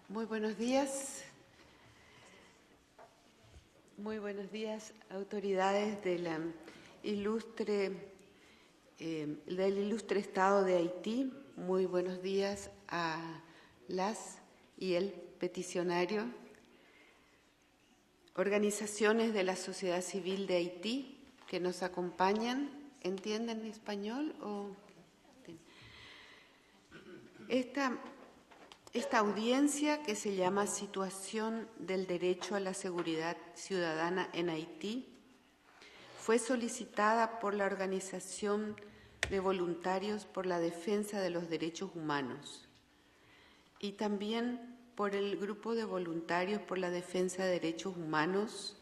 Muy buenos días, autoridades del ilustre Estado de Haití. Muy buenos días a las y el peticionario, organizaciones de la sociedad civil de Haití que nos acompañan. ¿Entienden español? Esta audiencia, que se llama Situación del Derecho a la Seguridad Ciudadana en Haití, fue solicitada por la Organización de Voluntarios por la Defensa de los Derechos Humanos y también por el Grupo de Voluntarios por la Defensa de Derechos Humanos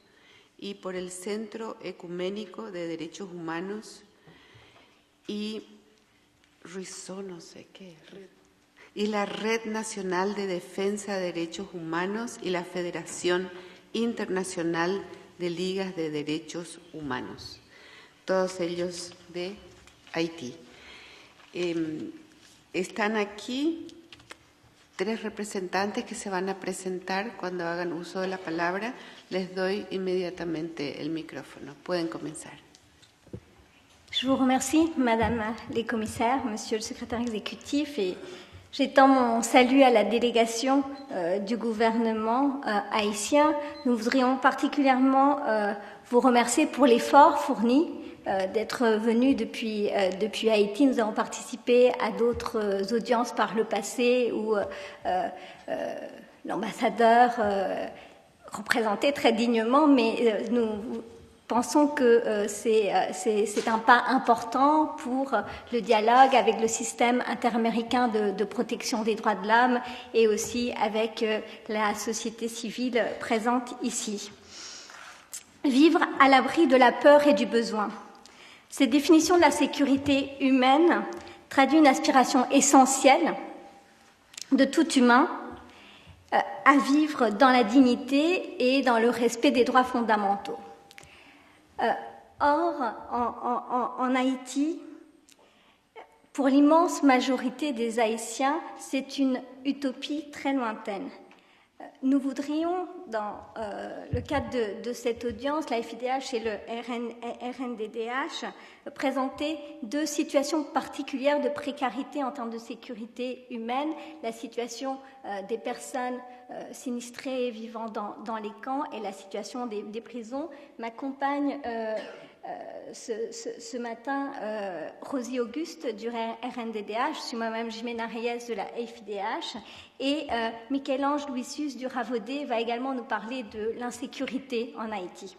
y por el Centro Ecuménico de Derechos Humanos y y la Red Nacional de Defensa de Derechos Humanos y la Federación Internacional de Ligas de Derechos Humanos, todos ellos de Haití. Están aquí 3 representantes que se van a presentar cuando hagan uso de la palabra. Les doy inmediatamente el micrófono. Pueden comenzar. Je vous remercie, Madame les commissaires, Monsieur le secrétaire exécutif, et j'étends mon salut à la délégation du gouvernement haïtien. Nous voudrions particulièrement vous remercier pour l'effort fourni d'être venu depuis Haïti. Nous avons participé à d'autres audiences par le passé où l'ambassadeur représentait très dignement, mais nous pensons que c'est un pas important pour le dialogue avec le système interaméricain de protection des droits de l'homme et aussi avec la société civile présente ici. Vivre à l'abri de la peur et du besoin. Cette définition de la sécurité humaine traduit une aspiration essentielle de tout humain à vivre dans la dignité et dans le respect des droits fondamentaux. Or, en Haïti, pour l'immense majorité des Haïtiens, c'est une utopie très lointaine. Nous voudrions, dans le cadre de cette audience, la FIDH et le RNDDH, présenter 2 situations particulières de précarité en termes de sécurité humaine, la situation des personnes sinistrées vivant dans les camps et la situation des prisons. M'accompagne ce matin Rosie Auguste du RNDDH, je suis moi-même Jimena Reyes de la FIDH, et Michel-Ange Louisius du Ravodé va également nous parler de l'insécurité en Haïti.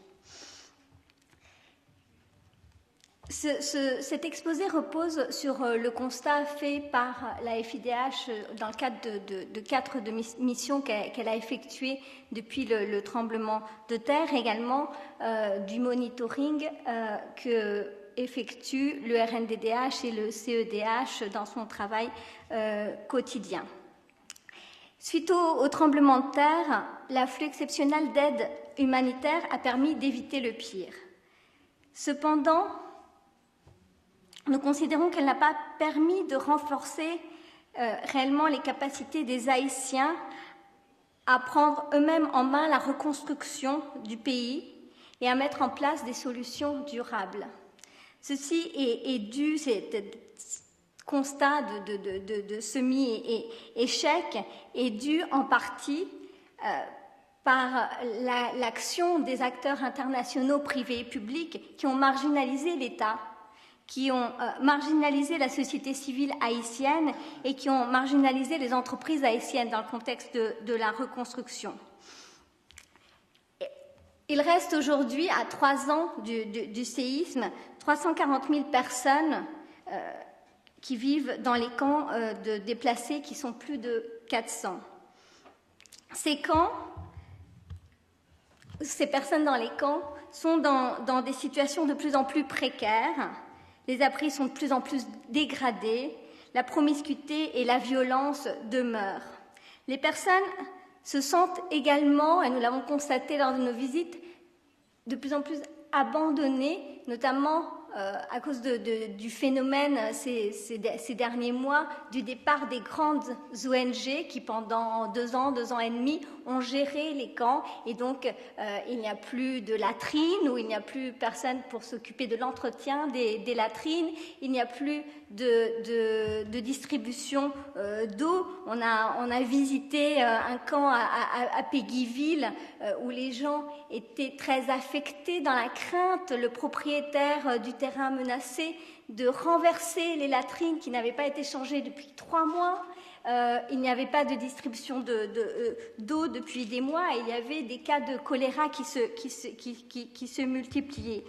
Cet exposé repose sur le constat fait par la FIDH dans le cadre de 4 missions qu'elle a effectuées depuis le tremblement de terre, également du monitoring que effectue le RNDDH et le CEDH dans son travail quotidien. Suite au tremblement de terre, l'afflux exceptionnel d'aide humanitaire a permis d'éviter le pire. Cependant, nous considérons qu'elle n'a pas permis de renforcer réellement les capacités des Haïtiens à prendre eux-mêmes en main la reconstruction du pays et à mettre en place des solutions durables. Ceci est dû, cet constat de semi-échec est dû en partie par l'action des acteurs internationaux, privés et publics, qui ont marginalisé l'État, qui ont marginalisé la société civile haïtienne et qui ont marginalisé les entreprises haïtiennes dans le contexte de la reconstruction. Il reste aujourd'hui, à 3 ans du séisme, 340 000 personnes qui vivent dans les camps de déplacés, qui sont plus de 400. Ces camps, ces personnes dans les camps sont dans des situations de plus en plus précaires. Les abris sont de plus en plus dégradés, la promiscuité et la violence demeurent. Les personnes se sentent également, et nous l'avons constaté lors de nos visites, de plus en plus abandonnées, notamment à cause du phénomène ces derniers mois du départ des grandes ONG qui pendant 2 ans et demi ont géré les camps, et donc il n'y a plus de latrines, ou il n'y a plus personne pour s'occuper de l'entretien des latrines, il n'y a plus de distribution d'eau. On a visité un camp à Péguiville où les gens étaient très affectés dans la crainte, le propriétaire du terrain menacé, de renverser les latrines qui n'avaient pas été changées depuis 3 mois. Il n'y avait pas de distribution d'eau depuis des mois, et il y avait des cas de choléra qui se multipliaient.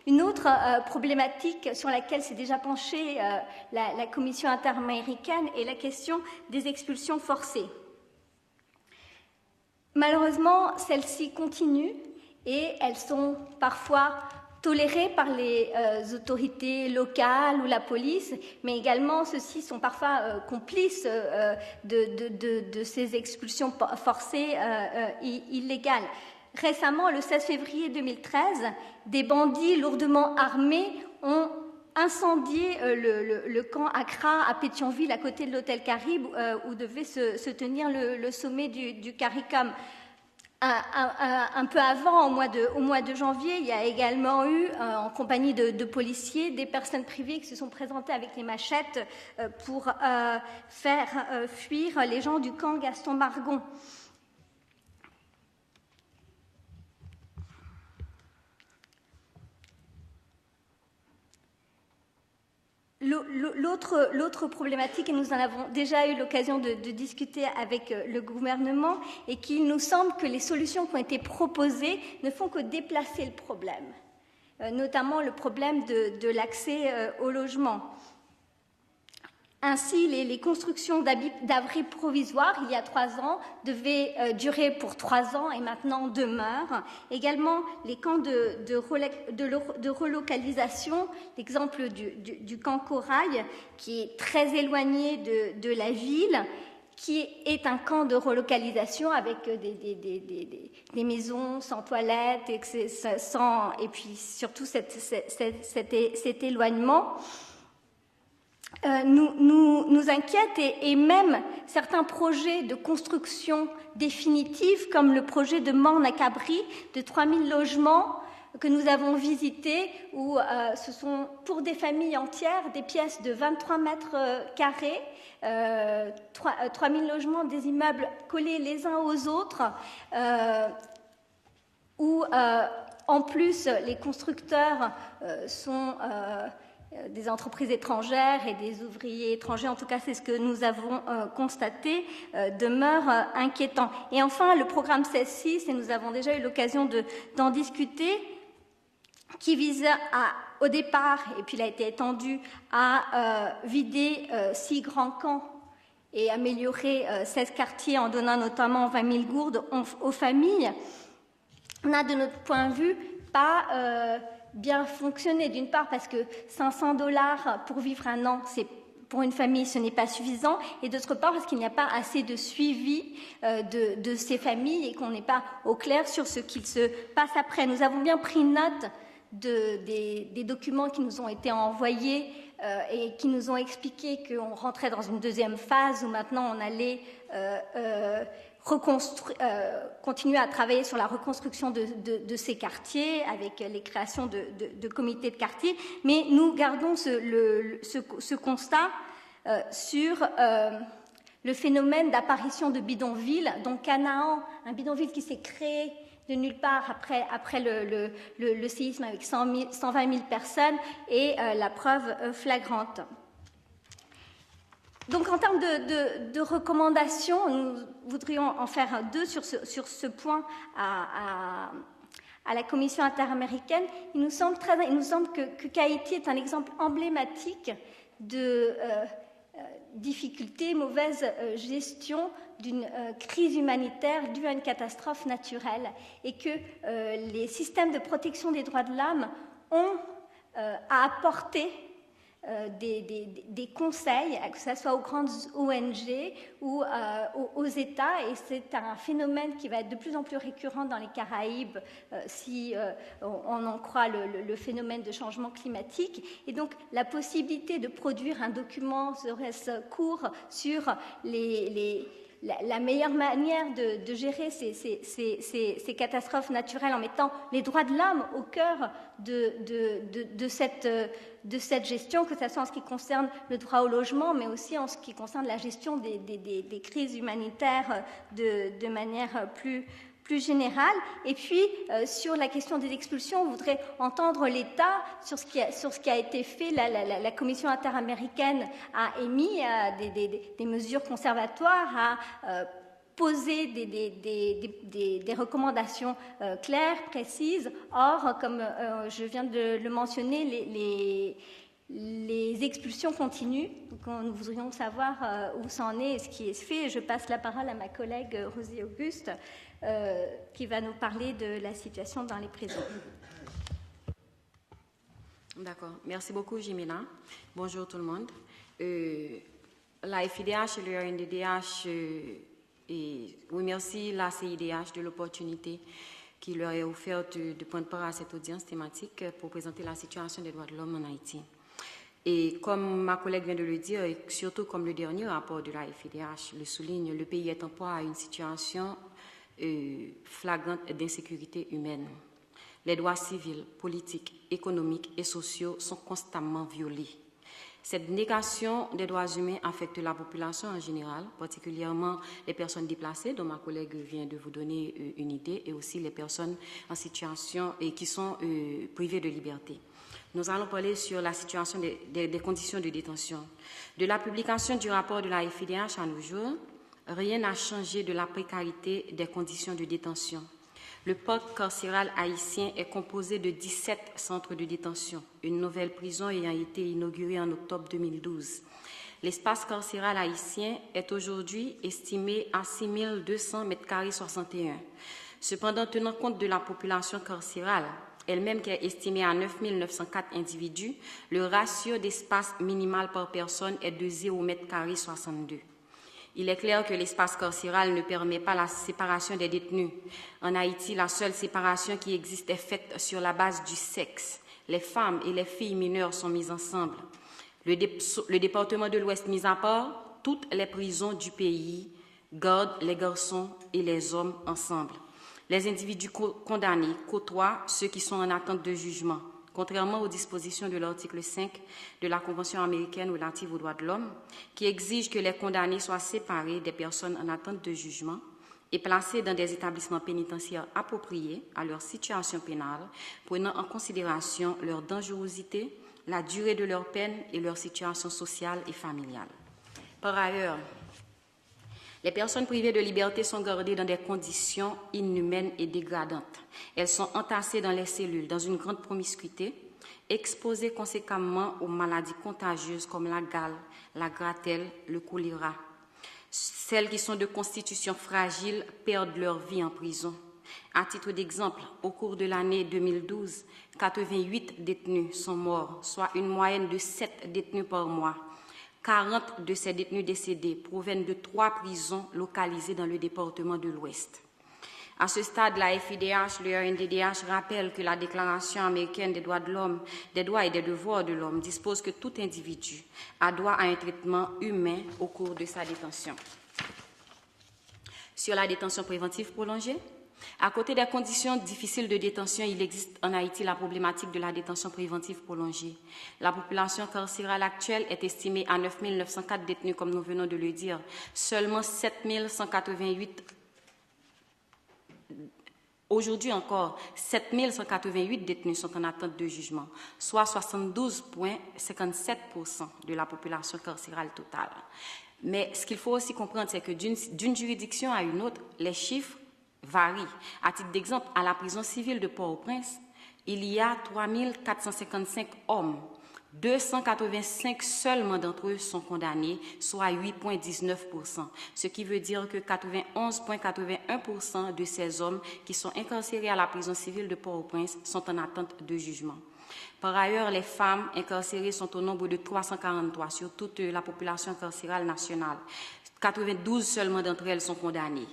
Une autre problématique sur laquelle s'est déjà penchée la Commission interaméricaine est la question des expulsions forcées. Malheureusement, celles-ci continuent et elles sont parfois tolérées par les autorités locales ou la police, mais également ceux-ci sont parfois complices de ces expulsions forcées illégales. Récemment, le 16 février 2013, des bandits lourdement armés ont incendié le camp Accra à Pétionville, à côté de l'hôtel Caribe, où devait se tenir le sommet du CARICOM. Un peu avant, au mois de janvier, il y a également eu, en compagnie de policiers, des personnes privées qui se sont présentées avec les machettes pour faire fuir les gens du camp Gaston Margon. L'autre problématique, et nous en avons déjà eu l'occasion de discuter avec le gouvernement, est qu'il nous semble que les solutions qui ont été proposées ne font que déplacer le problème, notamment le problème de l'accès au logement. Ainsi, les constructions d'abris provisoires, il y a 3 ans, devaient durer pour 3 ans et maintenant demeurent. Également, les camps de relocalisation, l'exemple du camp Corail, qui est très éloigné de la ville, qui est un camp de relocalisation avec des maisons sans toilettes, et puis surtout cet éloignement. Nous inquiète, et même certains projets de construction définitive, comme le projet de Morne-à-Cabri de 3000 logements que nous avons visités, où ce sont pour des familles entières des pièces de 23 mètres carrés, 3000 logements, des immeubles collés les uns aux autres, où en plus les constructeurs sont des entreprises étrangères et des ouvriers étrangers, en tout cas c'est ce que nous avons constaté, demeure inquiétant. Et enfin, le programme 16-6, et nous avons déjà eu l'occasion d'en discuter, qui vise au départ, et puis il a été étendu, à vider 6 grands camps et améliorer 16 quartiers en donnant notamment 20 000 gourdes aux familles, n'a de notre point de vue pas bien fonctionné, d'une part parce que $500 pour vivre 1 an, pour une famille, ce n'est pas suffisant, et d'autre part parce qu'il n'y a pas assez de suivi de ces familles et qu'on n'est pas au clair sur ce qu'il se passe après. Nous avons bien pris note des documents qui nous ont été envoyés et qui nous ont expliqué qu'on rentrait dans une 2e phase où maintenant on allait continuer à travailler sur la reconstruction de ces quartiers avec les créations de comités de quartier, mais nous gardons ce constat sur le phénomène d'apparition de bidonvilles, dont Canaan, un bidonville qui s'est créé de nulle part après le séisme avec 120 000 personnes, est la preuve flagrante. Donc, en termes de recommandations, nous voudrions en faire 2 sur ce point à la Commission interaméricaine. Il nous semble que qu'Haïti est un exemple emblématique de difficulté, mauvaise gestion d'une crise humanitaire due à une catastrophe naturelle, et que les systèmes de protection des droits de l'homme ont à apporter des conseils, que ce soit aux grandes ONG ou aux États, et c'est un phénomène qui va être de plus en plus récurrent dans les Caraïbes si on en croit le phénomène de changement climatique. Et donc la possibilité de produire un document serait-ce court sur la meilleure manière de gérer ces catastrophes naturelles en mettant les droits de l'homme au cœur de cette gestion, que ce soit en ce qui concerne le droit au logement, mais aussi en ce qui concerne la gestion des crises humanitaires de manière plus générale. Et puis, sur la question des expulsions, on voudrait entendre l'État sur ce qui a été fait. La Commission interaméricaine a émis des mesures conservatoires, a posé des recommandations claires, précises. Or, comme je viens de le mentionner, les expulsions continuent. Donc, nous voudrions savoir où ça en est et ce qui est fait. Je passe la parole à ma collègue Rosie Auguste, qui va nous parler de la situation dans les prisons. D'accord. Merci beaucoup, Jimena. Bonjour tout le monde. La FIDH et le RNDDH remercie la CIDH de l'opportunité qui leur est offerte de prendre part à cette audience thématique pour présenter la situation des droits de l'homme en Haïti. Et comme ma collègue vient de le dire, et surtout comme le dernier rapport de la FIDH le souligne, le pays est en proie à une situation flagrante d'insécurité humaine. Les droits civils, politiques, économiques et sociaux sont constamment violés. Cette négation des droits humains affecte la population en général, particulièrement les personnes déplacées, dont ma collègue vient de vous donner une idée, et aussi les personnes en situation et qui sont privées de liberté. Nous allons parler sur la situation des conditions de détention. De la publication du rapport de la FIDH à nos jours, rien n'a changé de la précarité des conditions de détention. Le parc carcéral haïtien est composé de 17 centres de détention, une nouvelle prison ayant été inaugurée en octobre 2012. L'espace carcéral haïtien est aujourd'hui estimé à 6 200 m² 61. Cependant, tenant compte de la population carcérale, elle-même qui est estimée à 9 904 individus, le ratio d'espace minimal par personne est de 0 m² 62. Il est clair que l'espace carcéral ne permet pas la séparation des détenus. En Haïti, la seule séparation qui existe est faite sur la base du sexe. Les femmes et les filles mineures sont mises ensemble. Le département de l'Ouest mis à part, toutes les prisons du pays gardent les garçons et les hommes ensemble. Les individus condamnés côtoient ceux qui sont en attente de jugement. Contrairement aux dispositions de l'article 5 de la Convention américaine relative aux droits de l'homme, qui exige que les condamnés soient séparés des personnes en attente de jugement et placés dans des établissements pénitentiaires appropriés à leur situation pénale, prenant en considération leur dangerosité, la durée de leur peine et leur situation sociale et familiale. Par ailleurs, les personnes privées de liberté sont gardées dans des conditions inhumaines et dégradantes. Elles sont entassées dans les cellules, dans une grande promiscuité, exposées conséquemment aux maladies contagieuses comme la gale, la gratelle, le choléra. Celles qui sont de constitution fragile perdent leur vie en prison. À titre d'exemple, au cours de l'année 2012, 88 détenus sont morts, soit une moyenne de 7 détenus par mois. 40 de ces détenus décédés proviennent de 3 prisons localisées dans le département de l'Ouest. À ce stade, la FIDH, le RNDDH rappelle que la Déclaration américaine des droits de l'homme, des droits et des devoirs de l'homme dispose que tout individu a droit à un traitement humain au cours de sa détention. Sur la détention préventive prolongée, à côté des conditions difficiles de détention, il existe en Haïti la problématique de la détention préventive prolongée. La population carcérale actuelle est estimée à 9 904 détenus, comme nous venons de le dire. Seulement 7 188, aujourd'hui encore, 7 188 détenus sont en attente de jugement, soit 72,57% de la population carcérale totale. Mais ce qu'il faut aussi comprendre, c'est que d'une juridiction à une autre, les chiffres varient. À titre d'exemple, à la prison civile de Port-au-Prince, il y a 3 455 hommes. 285 seulement d'entre eux sont condamnés, soit 8,19%, ce qui veut dire que 91,81% de ces hommes qui sont incarcérés à la prison civile de Port-au-Prince sont en attente de jugement. Par ailleurs, les femmes incarcérées sont au nombre de 343 sur toute la population carcérale nationale. 92 seulement d'entre elles sont condamnées.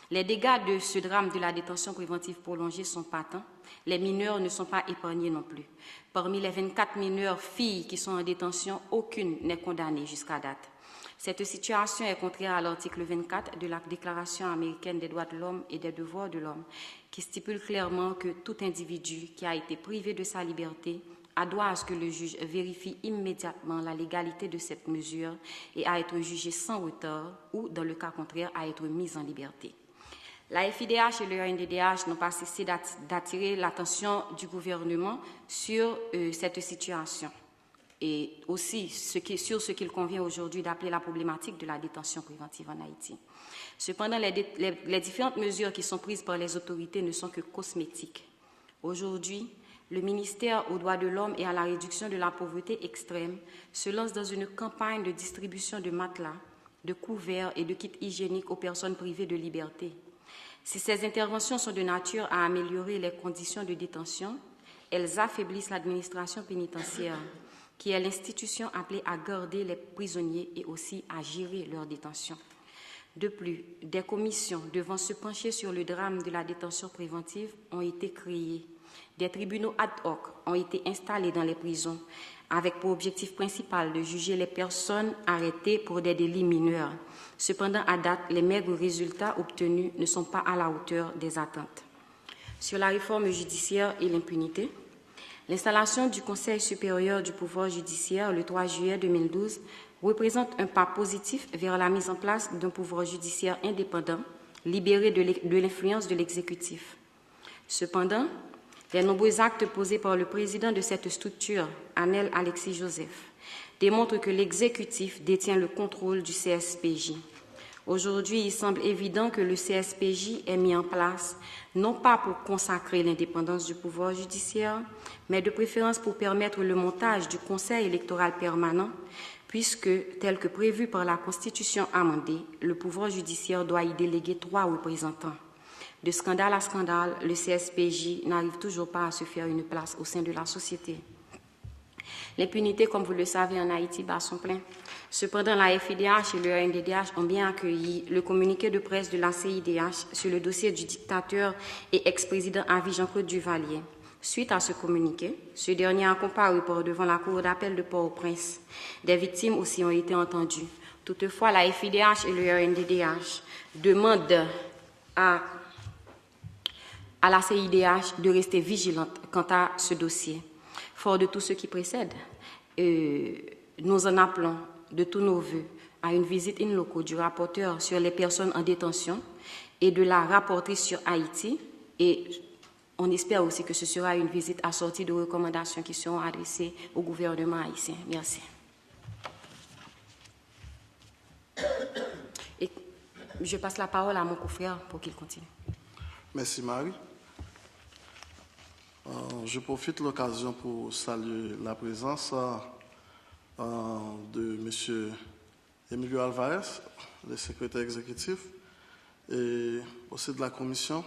Les dégâts de ce drame de la détention préventive prolongée sont patents. Les mineurs ne sont pas épargnés non plus. Parmi les 24 mineurs filles qui sont en détention, aucune n'est condamnée jusqu'à date. Cette situation est contraire à l'article 24 de la Déclaration américaine des droits de l'homme et des devoirs de l'homme, qui stipule clairement que tout individu qui a été privé de sa liberté a droit à ce que le juge vérifie immédiatement la légalité de cette mesure et à être jugé sans retard ou, dans le cas contraire, à être mis en liberté. La FIDH et le ANDDH n'ont pas cessé d'attirer l'attention du gouvernement sur cette situation et aussi sur ce qu'il convient aujourd'hui d'appeler la problématique de la détention préventive en Haïti. Cependant, les différentes mesures qui sont prises par les autorités ne sont que cosmétiques. Aujourd'hui, le ministère aux droits de l'homme et à la réduction de la pauvreté extrême se lance dans une campagne de distribution de matelas, de couverts et de kits hygiéniques aux personnes privées de liberté. Si ces interventions sont de nature à améliorer les conditions de détention, elles affaiblissent l'administration pénitentiaire, qui est l'institution appelée à garder les prisonniers et aussi à gérer leur détention. De plus, des commissions devant se pencher sur le drame de la détention préventive ont été créées. Des tribunaux ad hoc ont été installés dans les prisons avec pour objectif principal de juger les personnes arrêtées pour des délits mineurs. Cependant, à date, les maigres résultats obtenus ne sont pas à la hauteur des attentes. Sur la réforme judiciaire et l'impunité, l'installation du Conseil supérieur du pouvoir judiciaire le 3 juillet 2012 représente un pas positif vers la mise en place d'un pouvoir judiciaire indépendant, libéré de l'influence de l'exécutif. Cependant, les nombreux actes posés par le président de cette structure, Anel Alexis Joseph, démontrent que l'exécutif détient le contrôle du CSPJ. Aujourd'hui, il semble évident que le CSPJ est mis en place non pas pour consacrer l'indépendance du pouvoir judiciaire, mais de préférence pour permettre le montage du Conseil électoral permanent, puisque, tel que prévu par la Constitution amendée, le pouvoir judiciaire doit y déléguer 3 représentants. De scandale à scandale, le CSPJ n'arrive toujours pas à se faire une place au sein de la société. L'impunité, comme vous le savez, en Haïti bat son plein. Cependant, la FIDH et le ANDDH ont bien accueilli le communiqué de presse de la CIDH sur le dossier du dictateur et ex-président Avi Jean-Claude Duvalier. Suite à ce communiqué, ce dernier a comparu devant la Cour d'appel de Port-au-Prince. Des victimes aussi ont été entendues. Toutefois, la FIDH et le ANDDH demandent à la CIDH de rester vigilante quant à ce dossier. Fort de tout ce qui précède, nous en appelons de tous nos voeux à une visite in loco du rapporteur sur les personnes en détention et de la rapportrice sur Haïti. Et on espère aussi que ce sera une visite assortie de recommandations qui seront adressées au gouvernement haïtien. Merci. Et je passe la parole à mon confrère pour qu'il continue. Merci Marie. Je profite de l'occasion pour saluer la présence de M. Emilio Alvarez, le secrétaire exécutif, et aussi de la commission,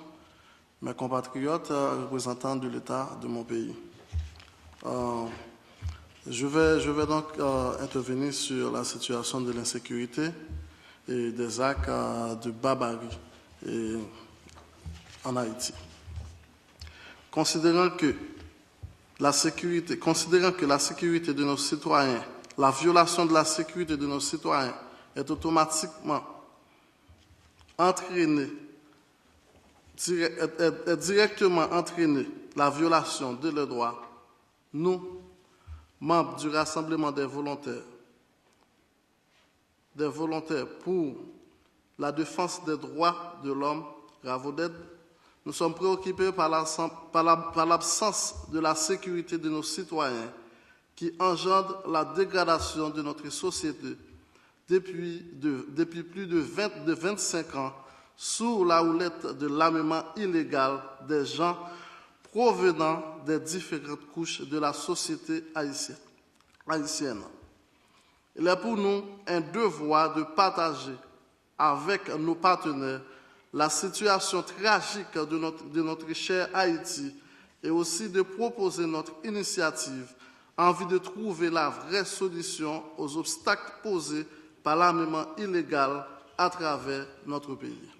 mes compatriotes représentants de l'État de mon pays. Je vais donc intervenir sur la situation de l'insécurité et des actes de barbarie en Haïti. Considérant que la sécurité de nos citoyens, la violation de la sécurité de nos citoyens est automatiquement entraînée, est directement entraînée la violation de leurs droits, nous, membres du Rassemblement des volontaires pour la défense des droits de l'homme, RAVODED, nous sommes préoccupés par l'absence de la sécurité de nos citoyens qui engendre la dégradation de notre société depuis plus de 25 ans sous la houlette de l'armement illégal des gens provenant des différentes couches de la société haïtienne. Il est pour nous un devoir de partager avec nos partenaires la situation tragique de notre cher Haïti et aussi de proposer notre initiative en vue de trouver la vraie solution aux obstacles posés par l'armement illégal à travers notre pays.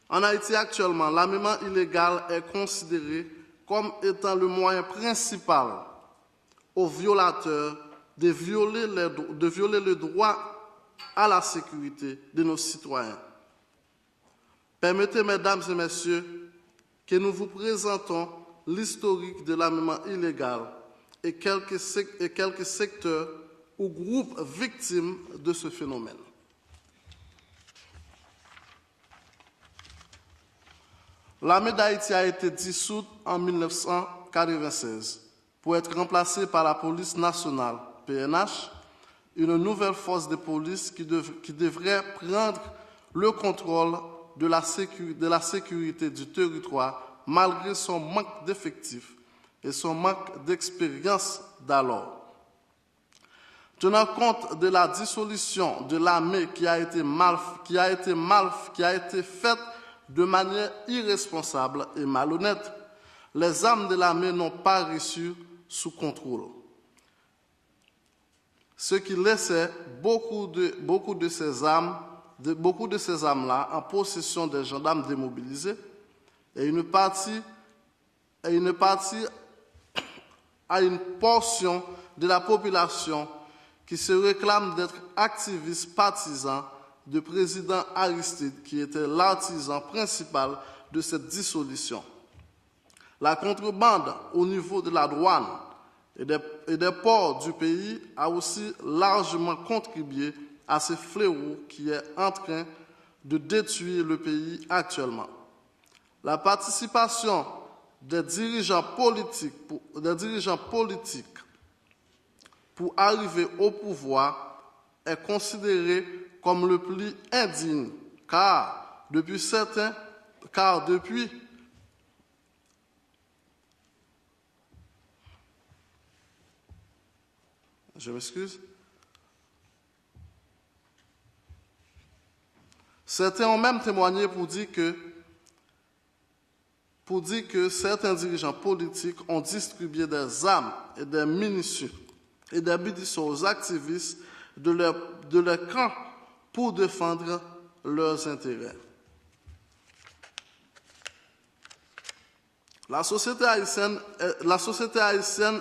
En Haïti actuellement, l'armement illégal est considéré comme étant le moyen principal aux violateurs de violer le droit à la sécurité de nos citoyens. Permettez, mesdames et messieurs, que nous vous présentons l'historique de l'armement illégal et quelques secteurs ou groupes victimes de ce phénomène. L'armée d'Haïti a été dissoute en 1996 pour être remplacée par la police nationale, PNH, une nouvelle force de police qui devrait prendre le contrôle de la sécurité du territoire malgré son manque d'effectifs et son manque d'expérience d'alors. Tenant compte de la dissolution de l'armée qui a été faite de manière irresponsable et malhonnête, les armes de l'armée n'ont pas reçu sous contrôle, ce qui laissait beaucoup de ces armes-là en possession des gendarmes démobilisés et une partie à une portion de la population qui se réclame d'être activiste partisan du président Aristide, qui était l'artisan principal de cette dissolution. La contrebande au niveau de la douane et des ports du pays a aussi largement contribué à ce fléau qui est en train de détruire le pays actuellement. La participation des dirigeants politiques pour arriver au pouvoir est considérée comme le plus indigne, car depuis je m'excuse. Certains ont même témoigné pour dire que certains dirigeants politiques ont distribué des armes et des munitions aux activistes de leur camp pour défendre leurs intérêts. La société haïtienne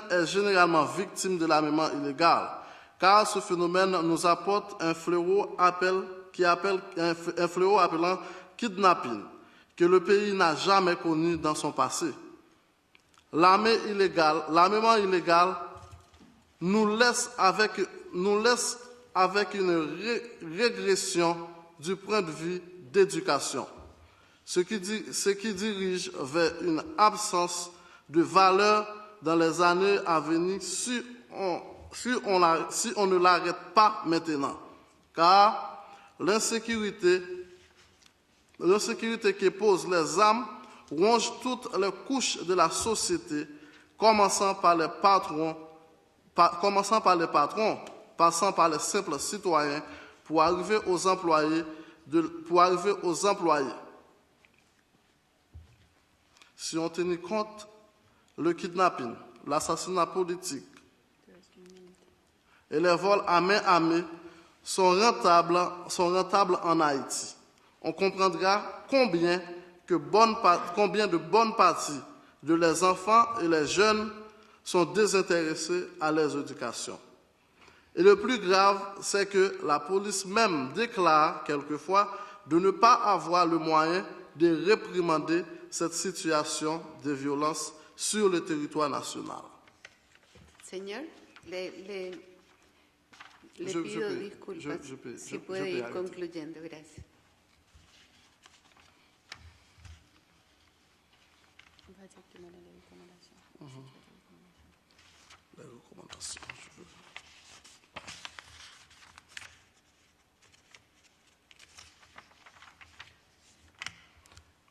est généralement victime de l'armement illégal, car ce phénomène nous apporte un fléau appelant kidnapping, que le pays n'a jamais connu dans son passé. L'armement illégal nous laisse avec une régression du point de vue d'éducation, ce qui dirige vers une absence de valeur dans les années à venir si on ne l'arrête pas maintenant. Car l'insécurité que posent les armes ronge toutes les couches de la société, commençant par les patrons, passant par les simples citoyens, pour arriver aux employés. Si on tenait compte le kidnapping, l'assassinat politique et les vols à main armée sont rentables en Haïti, on comprendra combien de bonnes parties de les enfants et les jeunes sont désintéressés à leur éducation. Et le plus grave, c'est que la police même déclare quelquefois de ne pas avoir le moyen de réprimander cette situation de violence sur le territoire national. Señor, le pido disculpas. Si puede ir concluyendo, gracias.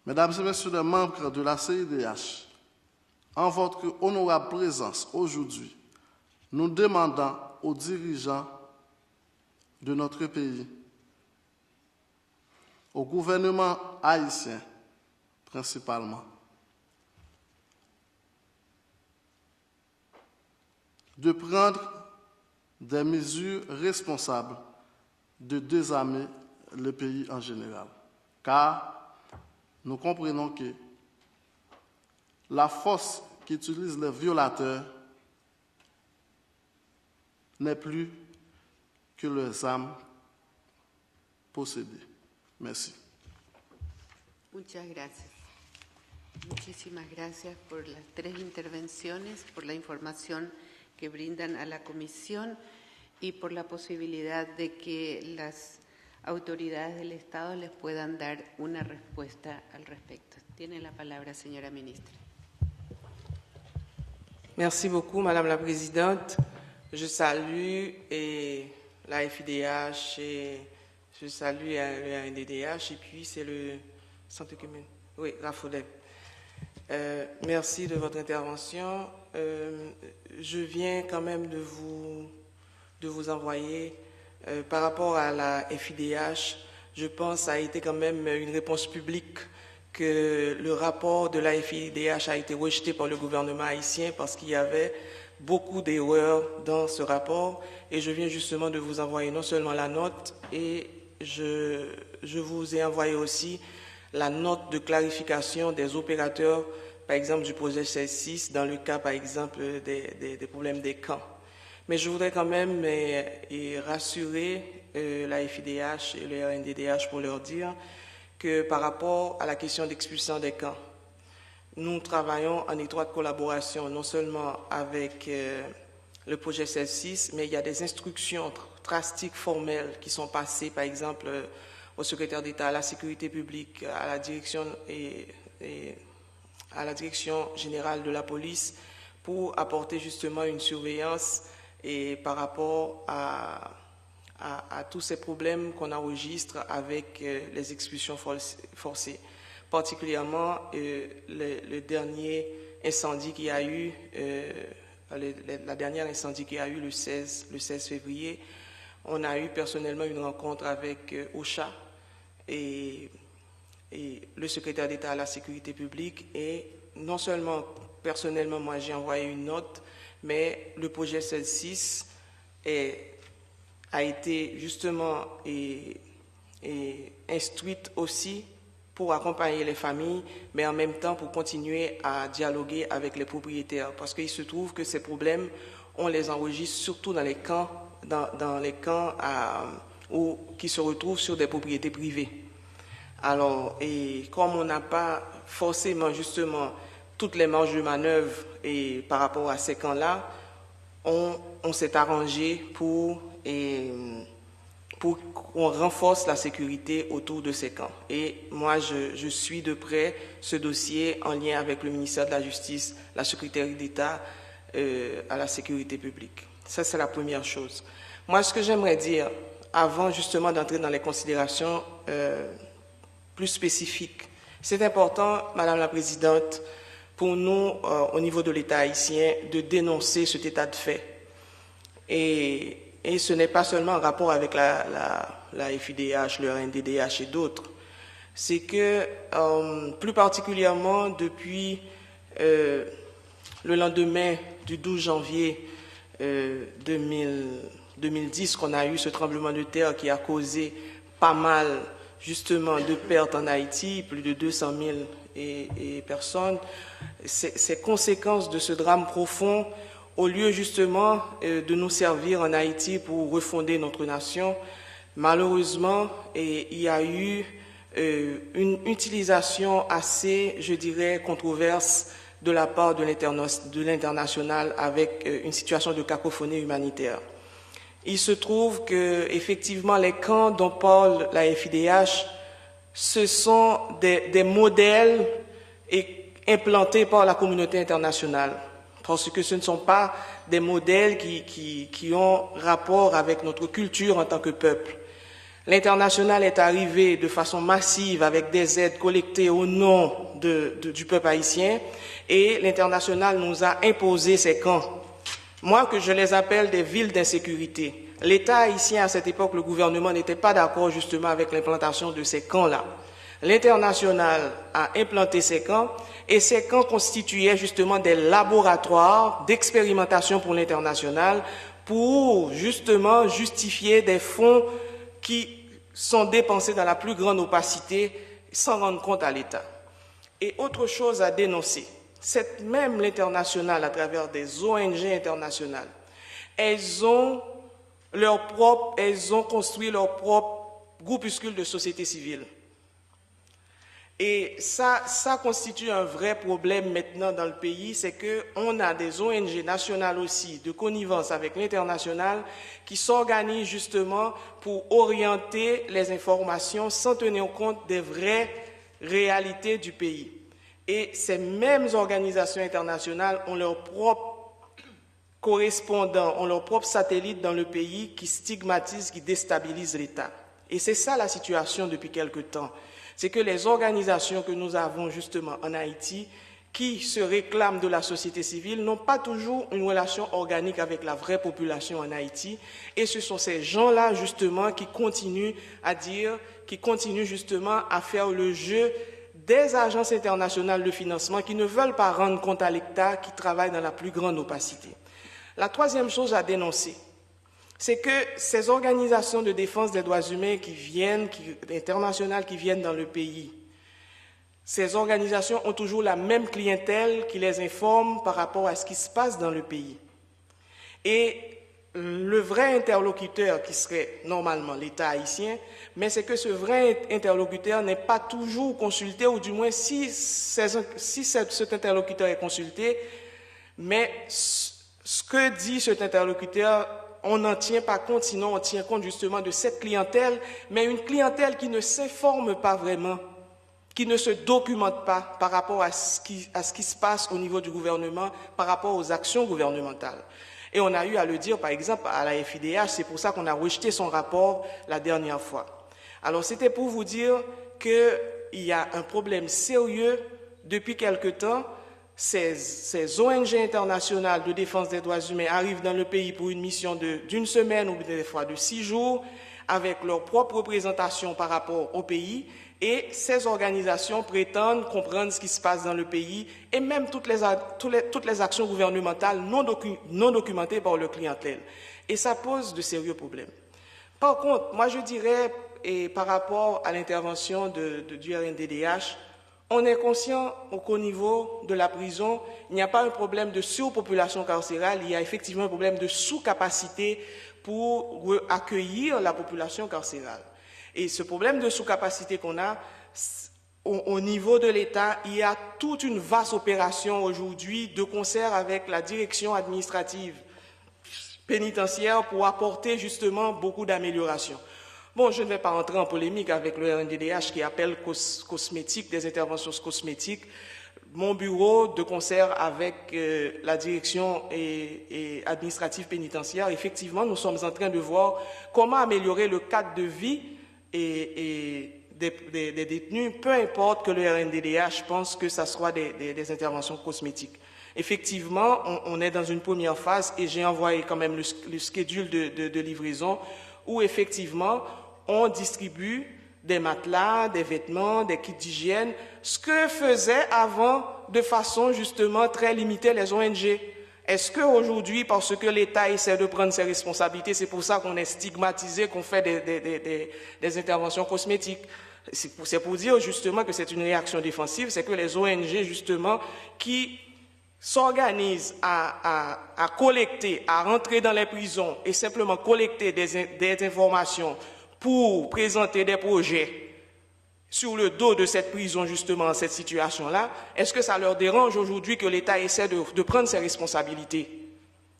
Mesdames et messieurs les membres de la CIDH, en votre honorable présence aujourd'hui, nous demandons aux dirigeants de notre pays, au gouvernement haïtien principalement, de prendre des mesures responsables de désarmer le pays en général. Car nous comprenons que la force qu'utilisent les violateurs n'est plus que leurs armes possédées. Merci. Muchas gracias. Muchísimas gracias por las 3 intervenciones, por la información que brindan a la comisión y por la posibilidad de que las autoridades del Estado les puedan dar una respuesta al respecto. Tiene la palabra, señora ministra. Merci beaucoup, Madame la Présidente. Je salue la FIDH et je salue le NDDH et puis c'est le Centre commun. Oui, Rafodep. Merci de votre intervention. Je viens quand même de vous envoyer par rapport à la FIDH. Je pense que ça a été quand même une réponse publique que le rapport de la FIDH a été rejeté par le gouvernement haïtien parce qu'il y avait beaucoup d'erreurs dans ce rapport et je viens justement de vous envoyer non seulement la note et je vous ai envoyé aussi la note de clarification des opérateurs, par exemple du projet 16-6, dans le cas par exemple des problèmes des camps. Mais je voudrais quand même rassurer la FIDH et le RNDDH pour leur dire que par rapport à la question d'expulsion des camps, nous travaillons en étroite collaboration non seulement avec le projet 16-6, mais il y a des instructions drastiques formelles qui sont passées, par exemple, au secrétaire d'État à la sécurité publique, à la direction et à la direction générale de la police pour apporter justement une surveillance et par rapport à tous ces problèmes qu'on enregistre avec les expulsions forcées. Particulièrement le dernier incendie qui a eu, la dernière incendie qui a eu le 16 février, on a eu personnellement une rencontre avec OCHA et le secrétaire d'État à la sécurité publique et non seulement personnellement moi j'ai envoyé une note, mais le projet 16-6 a été justement instruite aussi pour accompagner les familles, mais en même temps pour continuer à dialoguer avec les propriétaires. Parce qu'il se trouve que ces problèmes, on les enregistre surtout dans les camps, qui se retrouvent sur des propriétés privées. Alors, et comme on n'a pas forcément justement toutes les marges de manœuvre et par rapport à ces camps-là, on s'est arrangé pour qu'on renforce la sécurité autour de ces camps. Et moi, je suis de près ce dossier en lien avec le ministère de la Justice, la secrétaire d'État à la sécurité publique. Ça, c'est la première chose. Moi, ce que j'aimerais dire, avant justement d'entrer dans les considérations plus spécifiques, c'est important, Madame la Présidente, pour nous, au niveau de l'État haïtien, de dénoncer cet état de fait. Et ce n'est pas seulement en rapport avec la FIDH, le RNDDH et d'autres. C'est que, plus particulièrement depuis le lendemain du 12 janvier 2010, qu'on a eu ce tremblement de terre qui a causé pas mal, justement, de pertes en Haïti, plus de 200 000 personnes, ces conséquences de ce drame profond, au lieu justement de nous servir en Haïti pour refonder notre nation, malheureusement, il y a eu une utilisation assez, je dirais, controverse de la part de l'international avec une situation de cacophonie humanitaire. Il se trouve que, effectivement, les camps dont parle la FIDH, ce sont des modèles implantés par la communauté internationale. Parce que ce ne sont pas des modèles qui ont rapport avec notre culture en tant que peuple. L'international est arrivé de façon massive avec des aides collectées au nom du peuple haïtien et l'international nous a imposé ces camps. Moi, que je les appelle des villes d'insécurité. L'État haïtien, à cette époque, le gouvernement n'était pas d'accord justement avec l'implantation de ces camps-là. L'Internationale a implanté ces camps et ces camps constituaient justement des laboratoires d'expérimentation pour l'Internationale pour justement justifier des fonds qui sont dépensés dans la plus grande opacité sans rendre compte à l'État. Et autre chose à dénoncer, c'est même l'Internationale à travers des ONG internationales, elles ont construit leur propre groupuscule de société civile. Et ça constitue un vrai problème maintenant dans le pays, c'est qu'on a des ONG nationales aussi de connivence avec l'international qui s'organisent justement pour orienter les informations sans tenir compte des vraies réalités du pays. Et ces mêmes organisations internationales ont leurs propres correspondants, ont leurs propres satellites dans le pays qui stigmatisent, qui déstabilisent l'État. Et c'est ça la situation depuis quelque temps. C'est que les organisations que nous avons justement en Haïti, qui se réclament de la société civile, n'ont pas toujours une relation organique avec la vraie population en Haïti. Et ce sont ces gens-là justement qui continuent justement à faire le jeu des agences internationales de financement qui ne veulent pas rendre compte à l'État, qui travaillent dans la plus grande opacité. La troisième chose à dénoncer, c'est que ces organisations de défense des droits humains internationales qui viennent dans le pays, ces organisations ont toujours la même clientèle qui les informe par rapport à ce qui se passe dans le pays. Et le vrai interlocuteur qui serait normalement l'État haïtien, mais c'est que ce vrai interlocuteur n'est pas toujours consulté, ou du moins si cet interlocuteur est consulté, mais ce que dit cet interlocuteur, on n'en tient pas compte, sinon on tient compte justement de cette clientèle, mais une clientèle qui ne s'informe pas vraiment, qui ne se documente pas par rapport à ce qui se passe au niveau du gouvernement, par rapport aux actions gouvernementales. Et on a eu à le dire, par exemple, à la FIDH, c'est pour ça qu'on a rejeté son rapport la dernière fois. Alors c'était pour vous dire qu'il y a un problème sérieux depuis quelque temps. Ces ONG internationales de défense des droits humains arrivent dans le pays pour une mission d'une semaine ou des fois de 6 jours avec leur propre représentation par rapport au pays, et ces organisations prétendent comprendre ce qui se passe dans le pays et même toutes les actions gouvernementales non documentées par leur clientèle. Et ça pose de sérieux problèmes. Par contre, moi je dirais, et par rapport à l'intervention du RNDDH, on est conscient qu'au niveau de la prison, il n'y a pas un problème de surpopulation carcérale, il y a effectivement un problème de sous-capacité pour accueillir la population carcérale. Et ce problème de sous-capacité qu'on a, au niveau de l'État, il y a toute une vaste opération aujourd'hui de concert avec la direction administrative pénitentiaire pour apporter justement beaucoup d'améliorations. Bon, je ne vais pas entrer en polémique avec le RNDDH qui appelle cosmétique, des interventions cosmétiques. Mon bureau, de concert avec la direction et administrative pénitentiaire, effectivement, nous sommes en train de voir comment améliorer le cadre de vie des détenus, peu importe que le RNDDH pense que ça soit des interventions cosmétiques. Effectivement, on est dans une première phase et j'ai envoyé quand même le schedule de livraison où effectivement on distribue des matelas, des vêtements, des kits d'hygiène, ce que faisaient avant de façon justement très limitée les ONG. Est-ce qu'aujourd'hui, parce que l'État essaie de prendre ses responsabilités, c'est pour ça qu'on est stigmatisé, qu'on fait des interventions cosmétiques? C'est pour dire justement que c'est une réaction défensive, c'est que les ONG justement qui s'organisent à collecter, à rentrer dans les prisons et simplement collecter des informations pour présenter des projets sur le dos de cette prison, justement, cette situation-là, est-ce que ça leur dérange aujourd'hui que l'État essaie de prendre ses responsabilités?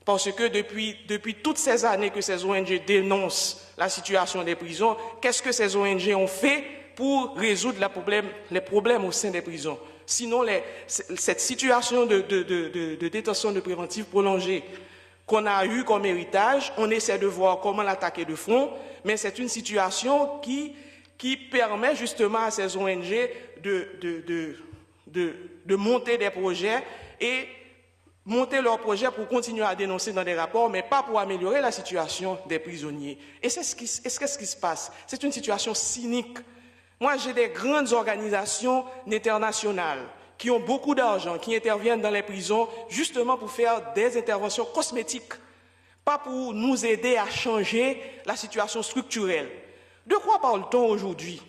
Parce que depuis toutes ces années que ces ONG dénoncent la situation des prisons, qu'est-ce que ces ONG ont fait pour résoudre les problèmes au sein des prisons? Sinon, cette situation de détention de préventive prolongée qu'on a eue comme héritage, on essaie de voir comment l'attaquer de front, mais c'est une situation qui permet justement à ces ONG de monter des projets et monter leurs projets pour continuer à dénoncer dans des rapports, mais pas pour améliorer la situation des prisonniers. Et qu'est-ce qui se passe? C'est une situation cynique. Moi, j'ai des grandes organisations internationales qui ont beaucoup d'argent, qui interviennent dans les prisons justement pour faire des interventions cosmétiques, pas pour nous aider à changer la situation structurelle. De quoi parle-t-on aujourd'hui?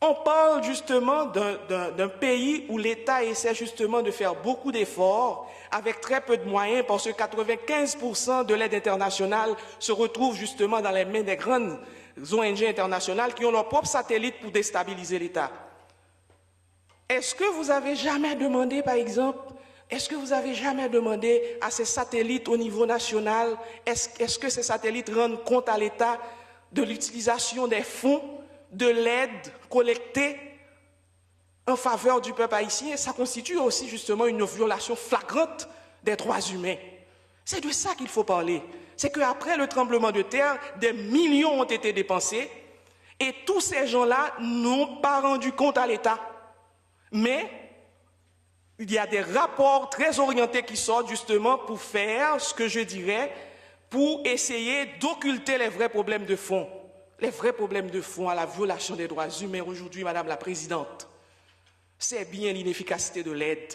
On parle justement d'un pays où l'État essaie justement de faire beaucoup d'efforts avec très peu de moyens parce que 95% de l'aide internationale se retrouve justement dans les mains des grandes ONG internationales qui ont leur propre satellite pour déstabiliser l'État. Est-ce que vous avez jamais demandé, par exemple, à ces satellites au niveau national, est-ce que ces satellites rendent compte à l'État de l'utilisation des fonds, de l'aide collectée en faveur du peuple haïtien? Ça constitue aussi justement une violation flagrante des droits humains. C'est de ça qu'il faut parler. C'est qu'après le tremblement de terre, des millions ont été dépensés et tous ces gens-là n'ont pas rendu compte à l'État. Mais il y a des rapports très orientés qui sortent justement pour faire ce que je dirais, pour essayer d'occulter les vrais problèmes de fond. Les vrais problèmes de fond à la violation des droits humains aujourd'hui, Madame la Présidente, c'est bien l'inefficacité de l'aide.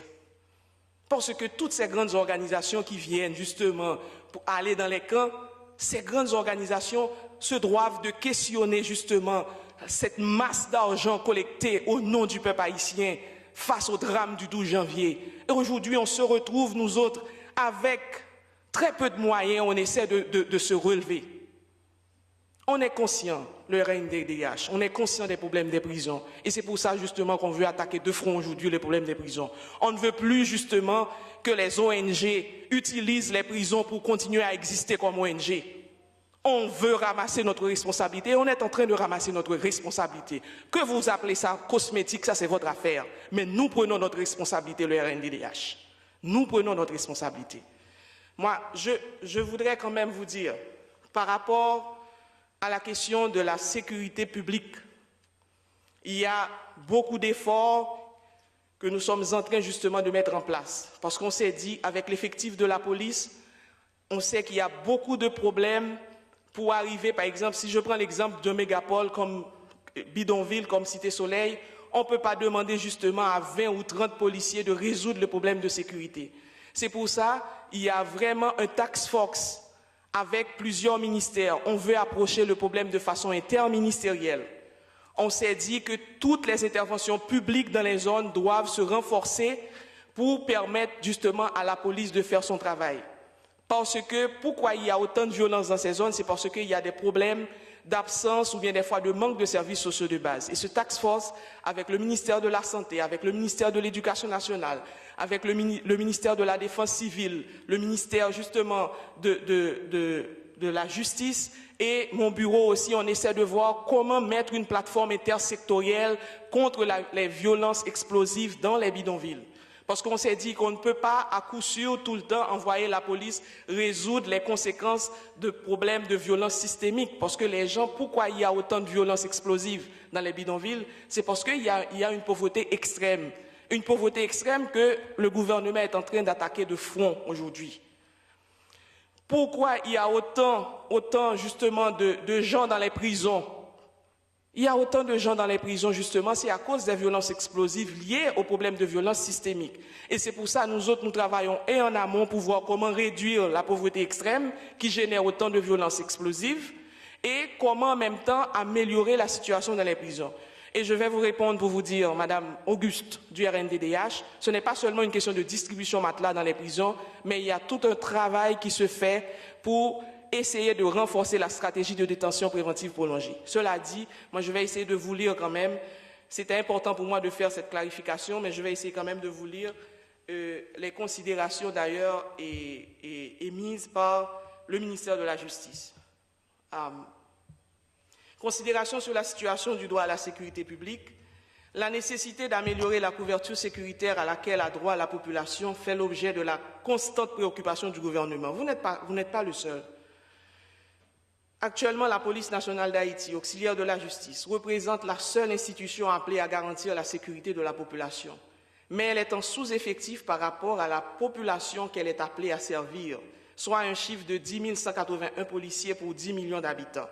Parce que toutes ces grandes organisations qui viennent justement pour aller dans les camps, ces grandes organisations se doivent de questionner justement cette masse d'argent collectée au nom du peuple haïtien face au drame du 12 janvier. Et aujourd'hui, on se retrouve, nous autres, avec très peu de moyens, on essaie de se relever. On est conscient, le RNDDH, on est conscient des problèmes des prisons. Et c'est pour ça justement qu'on veut attaquer de front aujourd'hui les problèmes des prisons. On ne veut plus justement que les ONG utilisent les prisons pour continuer à exister comme ONG. On veut ramasser notre responsabilité, on est en train de ramasser notre responsabilité. Que vous appelez ça cosmétique, ça c'est votre affaire. Mais nous prenons notre responsabilité, le RNDDH. Nous prenons notre responsabilité. Moi, je voudrais quand même vous dire, par rapport à la question de la sécurité publique, il y a beaucoup d'efforts que nous sommes en train justement de mettre en place. Parce qu'on s'est dit, avec l'effectif de la police, on sait qu'il y a beaucoup de problèmes pour arriver, par exemple, si je prends l'exemple d'un mégapole comme bidonville, comme Cité Soleil, on ne peut pas demander justement à 20 ou 30 policiers de résoudre le problème de sécurité. C'est pour ça qu'il y a vraiment un task force avec plusieurs ministères. On veut approcher le problème de façon interministérielle. On s'est dit que toutes les interventions publiques dans les zones doivent se renforcer pour permettre justement à la police de faire son travail. Parce que, pourquoi il y a autant de violence dans ces zones? C'est parce qu'il y a des problèmes d'absence ou bien des fois de manque de services sociaux de base. Et ce task force, avec le ministère de la Santé, avec le ministère de l'Éducation nationale, avec le ministère de la Défense civile, le ministère justement de la Justice et mon bureau aussi, on essaie de voir comment mettre une plateforme intersectorielle contre les violences explosives dans les bidonvilles. Parce qu'on s'est dit qu'on ne peut pas à coup sûr tout le temps envoyer la police résoudre les conséquences de problèmes de violence systémique. Parce que les gens, pourquoi il y a autant de violences explosives dans les bidonvilles? C'est parce qu'il y a une pauvreté extrême. Une pauvreté extrême que le gouvernement est en train d'attaquer de front aujourd'hui. Pourquoi il y a autant justement de gens dans les prisons? Il y a autant de gens dans les prisons, justement, c'est à cause des violences explosives liées aux problèmes de violence systémique. Et c'est pour ça que nous autres, nous travaillons et en amont pour voir comment réduire la pauvreté extrême qui génère autant de violences explosives et comment en même temps améliorer la situation dans les prisons. Et je vais vous répondre pour vous dire, Madame Auguste du RNDDH, ce n'est pas seulement une question de distribution matelas dans les prisons, mais il y a tout un travail qui se fait pour essayer de renforcer la stratégie de détention préventive prolongée. Cela dit, moi je vais essayer de vous lire quand même, c'était important pour moi de faire cette clarification, mais je vais essayer quand même de vous lire les considérations d'ailleurs émises par le ministère de la Justice. Considération sur la situation du droit à la sécurité publique, la nécessité d'améliorer la couverture sécuritaire à laquelle a droit la population fait l'objet de la constante préoccupation du gouvernement. Vous n'êtes pas le seul. Actuellement, la police nationale d'Haïti, auxiliaire de la justice, représente la seule institution appelée à garantir la sécurité de la population. Mais elle est en sous-effectif par rapport à la population qu'elle est appelée à servir, soit un chiffre de 10 181 policiers pour 10 millions d'habitants.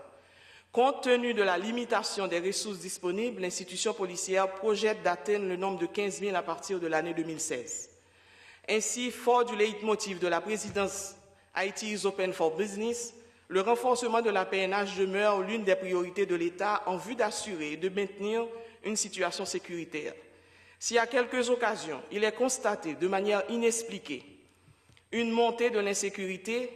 Compte tenu de la limitation des ressources disponibles, l'institution policière projette d'atteindre le nombre de 15 000 à partir de l'année 2016. Ainsi, fort du leitmotiv de la présidence Haiti is Open for Business, le renforcement de la PNH demeure l'une des priorités de l'État en vue d'assurer et de maintenir une situation sécuritaire. Si à quelques occasions, il est constaté de manière inexpliquée une montée de l'insécurité,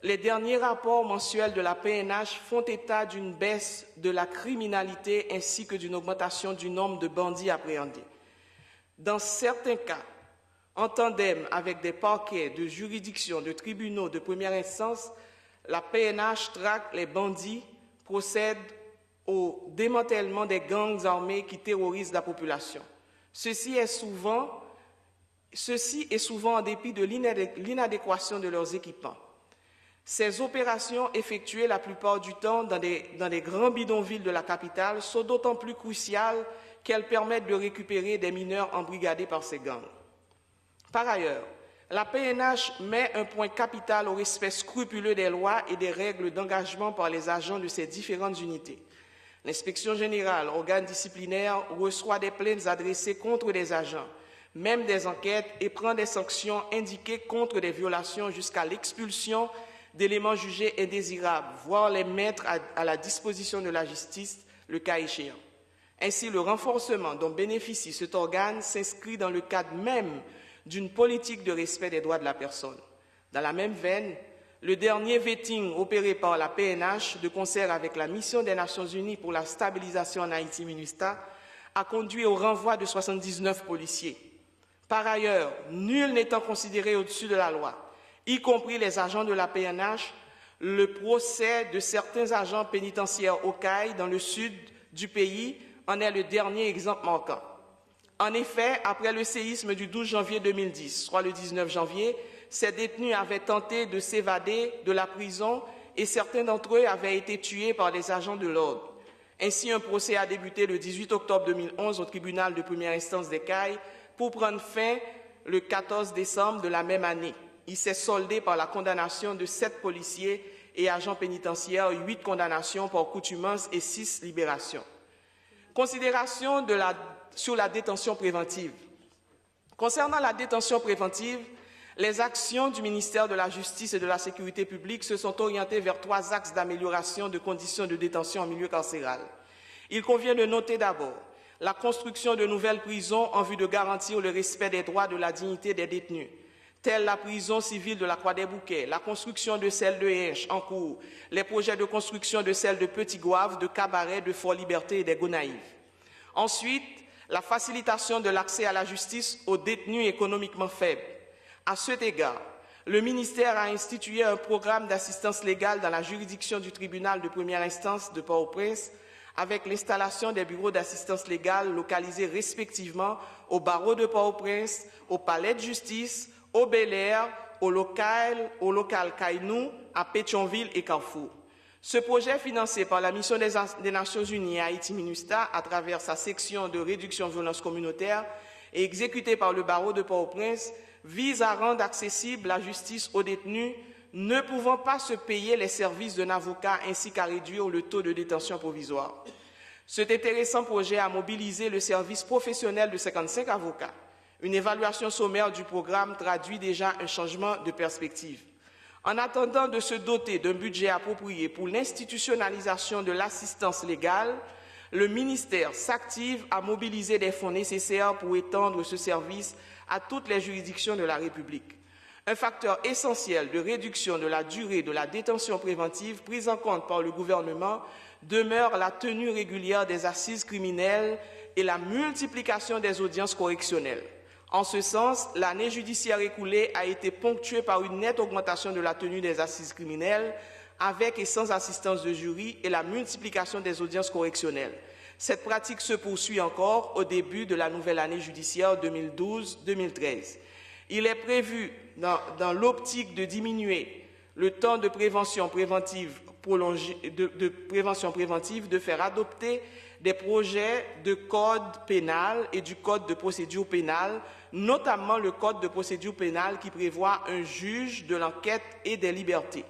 les derniers rapports mensuels de la PNH font état d'une baisse de la criminalité ainsi que d'une augmentation du nombre de bandits appréhendés. Dans certains cas, en tandem avec des parquets de juridiction, de tribunaux de première instance, la PNH traque les bandits, procède au démantèlement des gangs armés qui terrorisent la population. Ceci est souvent en dépit de l'inadéquation de leurs équipements. Ces opérations effectuées la plupart du temps dans des grands bidonvilles de la capitale sont d'autant plus cruciales qu'elles permettent de récupérer des mineurs embrigadés par ces gangs. Par ailleurs, la PNH met un point capital au respect scrupuleux des lois et des règles d'engagement par les agents de ces différentes unités. L'inspection générale, organe disciplinaire, reçoit des plaintes adressées contre des agents, mène des enquêtes et prend des sanctions indiquées contre des violations jusqu'à l'expulsion d'éléments jugés indésirables, voire les mettre à la disposition de la justice, le cas échéant. Ainsi, le renforcement dont bénéficie cet organe s'inscrit dans le cadre même d'une politique de respect des droits de la personne. Dans la même veine, le dernier vetting opéré par la PNH, de concert avec la mission des Nations Unies pour la stabilisation en Haïti, MINUSTAH, a conduit au renvoi de 79 policiers. Par ailleurs, nul n'étant considéré au-dessus de la loi, y compris les agents de la PNH, le procès de certains agents pénitentiaires au CAI dans le sud du pays en est le dernier exemple manquant. En effet, après le séisme du 12 janvier 2010, soit le 19 janvier, ces détenus avaient tenté de s'évader de la prison et certains d'entre eux avaient été tués par des agents de l'ordre. Ainsi, un procès a débuté le 18 octobre 2011 au tribunal de première instance des Cayes pour prendre fin le 14 décembre de la même année. Il s'est soldé par la condamnation de 7 policiers et agents pénitentiaires, 8 condamnations pour contumace et 6 libérations. Considération sur la détention préventive. Concernant la détention préventive, les actions du ministère de la Justice et de la Sécurité publique se sont orientées vers 3 axes d'amélioration de conditions de détention en milieu carcéral. Il convient de noter d'abord la construction de nouvelles prisons en vue de garantir le respect des droits de la dignité des détenus, telle la prison civile de la Croix-des-Bouquets, la construction de celle de Hinche en cours, les projets de construction de celle de Petit-Goâve, de Cabaret, de Fort-Liberté et des Gonaïves. Ensuite, la facilitation de l'accès à la justice aux détenus économiquement faibles. À cet égard, le ministère a institué un programme d'assistance légale dans la juridiction du tribunal de première instance de Port-au-Prince avec l'installation des bureaux d'assistance légale localisés respectivement au barreau de Port-au-Prince, au palais de justice, au Bel-Air, au local Kainou, à Pétionville et Carrefour. Ce projet, financé par la mission des Nations Unies à Haïti, MINUSTAH, à travers sa section de réduction de violence communautaire et exécuté par le barreau de Port-au-Prince, vise à rendre accessible la justice aux détenus ne pouvant pas se payer les services d'un avocat ainsi qu'à réduire le taux de détention provisoire. Cet intéressant projet a mobilisé le service professionnel de 55 avocats. Une évaluation sommaire du programme traduit déjà un changement de perspective. En attendant de se doter d'un budget approprié pour l'institutionnalisation de l'assistance légale, le ministère s'active à mobiliser des fonds nécessaires pour étendre ce service à toutes les juridictions de la République. Un facteur essentiel de réduction de la durée de la détention préventive prise en compte par le gouvernement demeure la tenue régulière des assises criminelles et la multiplication des audiences correctionnelles. En ce sens, l'année judiciaire écoulée a été ponctuée par une nette augmentation de la tenue des assises criminelles avec et sans assistance de jury et la multiplication des audiences correctionnelles. Cette pratique se poursuit encore au début de la nouvelle année judiciaire 2012-2013. Il est prévu, dans l'optique de diminuer le temps de prévention préventive de faire adopter des projets de code pénal et du code de procédure pénale, notamment le code de procédure pénale qui prévoit un juge de l'enquête et des libertés.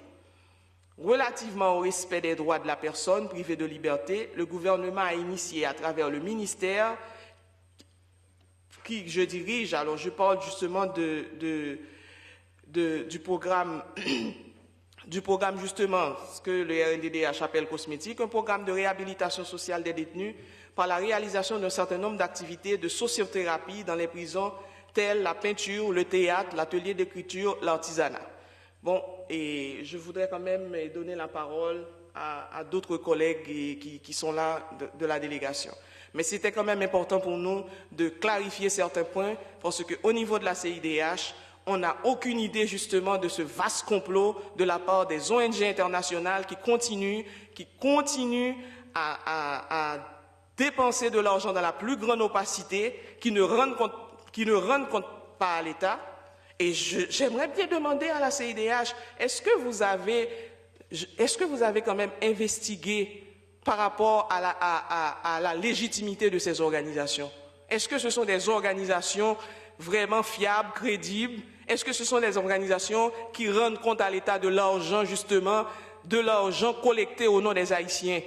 Relativement au respect des droits de la personne privée de liberté, le gouvernement a initié à travers le ministère qui je dirige, alors je parle justement du programme justement, ce que le RNDDH appelle cosmétique, un programme de réhabilitation sociale des détenus par la réalisation d'un certain nombre d'activités de sociothérapie dans les prisons telles la peinture, le théâtre, l'atelier d'écriture, l'artisanat. Bon, et je voudrais quand même donner la parole à d'autres collègues qui sont là de la délégation. Mais c'était quand même important pour nous de clarifier certains points parce qu'au niveau de la CIDH, on n'a aucune idée justement de ce vaste complot de la part des ONG internationales qui continuent à dépenser de l'argent dans la plus grande opacité, qui ne rendent compte pas à l'État. Et j'aimerais bien demander à la CIDH, est-ce que vous avez quand même investigué par rapport à la légitimité de ces organisations? Est-ce que ce sont des organisations vraiment fiables, crédibles? Est-ce que ce sont des organisations qui rendent compte à l'État de l'argent, justement, de l'argent collecté au nom des Haïtiens?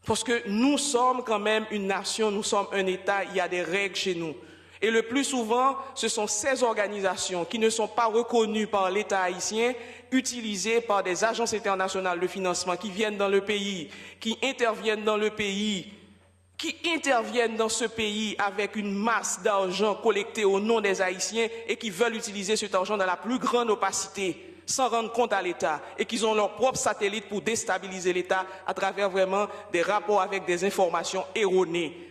Parce que nous sommes quand même une nation, nous sommes un État, il y a des règles chez nous. Et le plus souvent, ce sont ces organisations qui ne sont pas reconnues par l'État haïtien, utilisées par des agences internationales de financement qui viennent dans le pays, qui interviennent dans le pays, qui interviennent dans ce pays avec une masse d'argent collecté au nom des Haïtiens et qui veulent utiliser cet argent dans la plus grande opacité, sans rendre compte à l'État, et qu'ils ont leur propre satellite pour déstabiliser l'État à travers vraiment des rapports avec des informations erronées.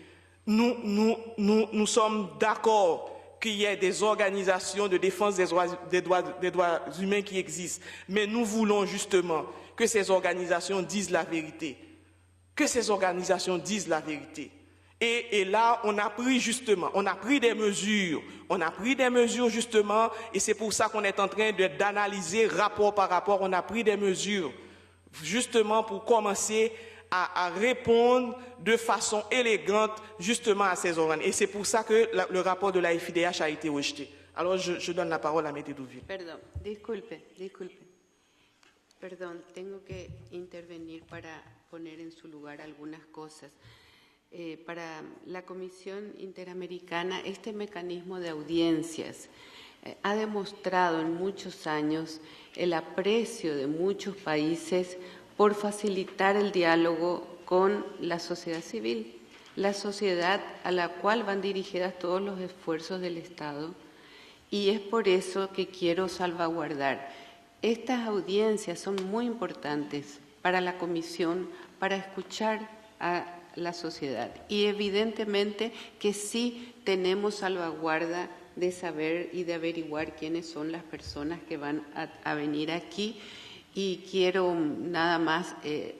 Nous sommes d'accord qu'il y ait des organisations de défense des droits humains qui existent, mais nous voulons justement que ces organisations disent la vérité. Que ces organisations disent la vérité. Et là, on a pris des mesures justement, et c'est pour ça qu'on est en train d'analyser rapport par rapport, on a pris des mesures justement pour commencer à répondre de façon élégante justement à ces organes. Et c'est pour ça que le rapport de la FIDH a été rejeté. Alors je donne la parole à Mété Douville. Perdón, disculpe. Perdón, tengo que intervenir para poner en su lugar algunas cosas. Para la Comisión Interamericana, este mecanismo de audiencias ha demostrado en muchos años el aprecio de muchos países por facilitar el diálogo con la sociedad civil, la sociedad a la cual van dirigidas todos los esfuerzos del Estado, y es por eso que quiero salvaguardar. Estas audiencias son muy importantes para la Comisión, para escuchar a la sociedad, y evidentemente que sí tenemos salvaguarda de saber y de averiguar quiénes son las personas que van a venir aquí. Y quiero nada más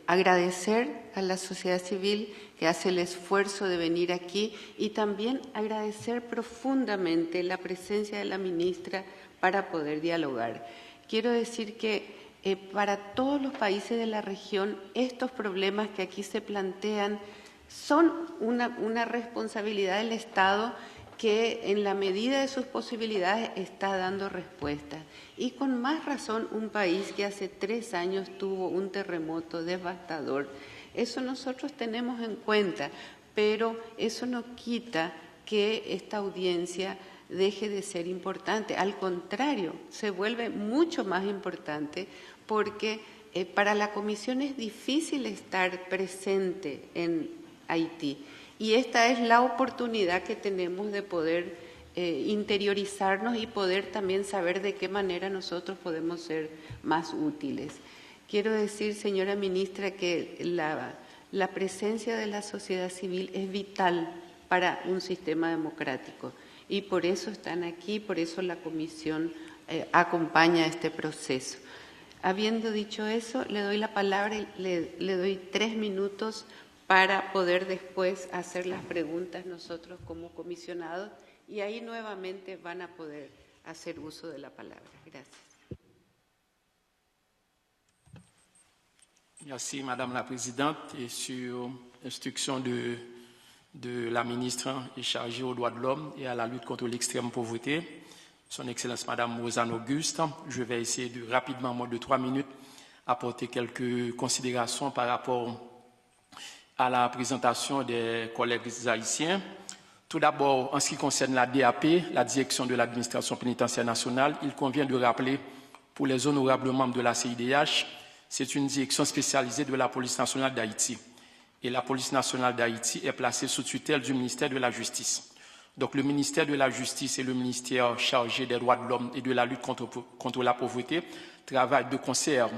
agradecer a la sociedad civil que hace el esfuerzo de venir aquí y también agradecer profundamente la presencia de la ministra para poder dialogar. Quiero decir que para todos los países de la región estos problemas que aquí se plantean son una responsabilidad del Estado que en la medida de sus posibilidades está dando respuesta. Y con más razón un país que hace 3 años tuvo un terremoto devastador. Eso nosotros tenemos en cuenta, pero eso no quita que esta audiencia deje de ser importante. Al contrario, se vuelve mucho más importante porque para la Comisión es difícil estar presente en Haití. Y esta es la oportunidad que tenemos de poder interiorizarnos y poder también saber de qué manera nosotros podemos ser más útiles. Quiero decir, señora ministra, que la presencia de la sociedad civil es vital para un sistema democrático y por eso están aquí, por eso la Comisión acompaña este proceso. Habiendo dicho eso, le doy la palabra y le doy 3 minutos para poder después hacer las preguntas nosotros como comisionados y ahí nuevamente van a poder hacer uso de la palabra. Gracias. Merci Madame la Présidente et sur instruction de la ministre chargée aux droits de l'homme et à la lutte contre l'extrême pauvreté, Son Excellence Madame Rosanne Auguste, je vais essayer de rapidement, en moins de 3 minutes, apporter quelques considérations par rapport à la présentation des collègues haïtiens. Tout d'abord, en ce qui concerne la DAP, la Direction de l'administration pénitentiaire nationale, il convient de rappeler pour les honorables membres de la CIDH, c'est une direction spécialisée de la police nationale d'Haïti. Et la police nationale d'Haïti est placée sous tutelle du ministère de la Justice. Donc le ministère de la Justice et le ministère chargé des droits de l'homme et de la lutte contre la pauvreté travaillent de concert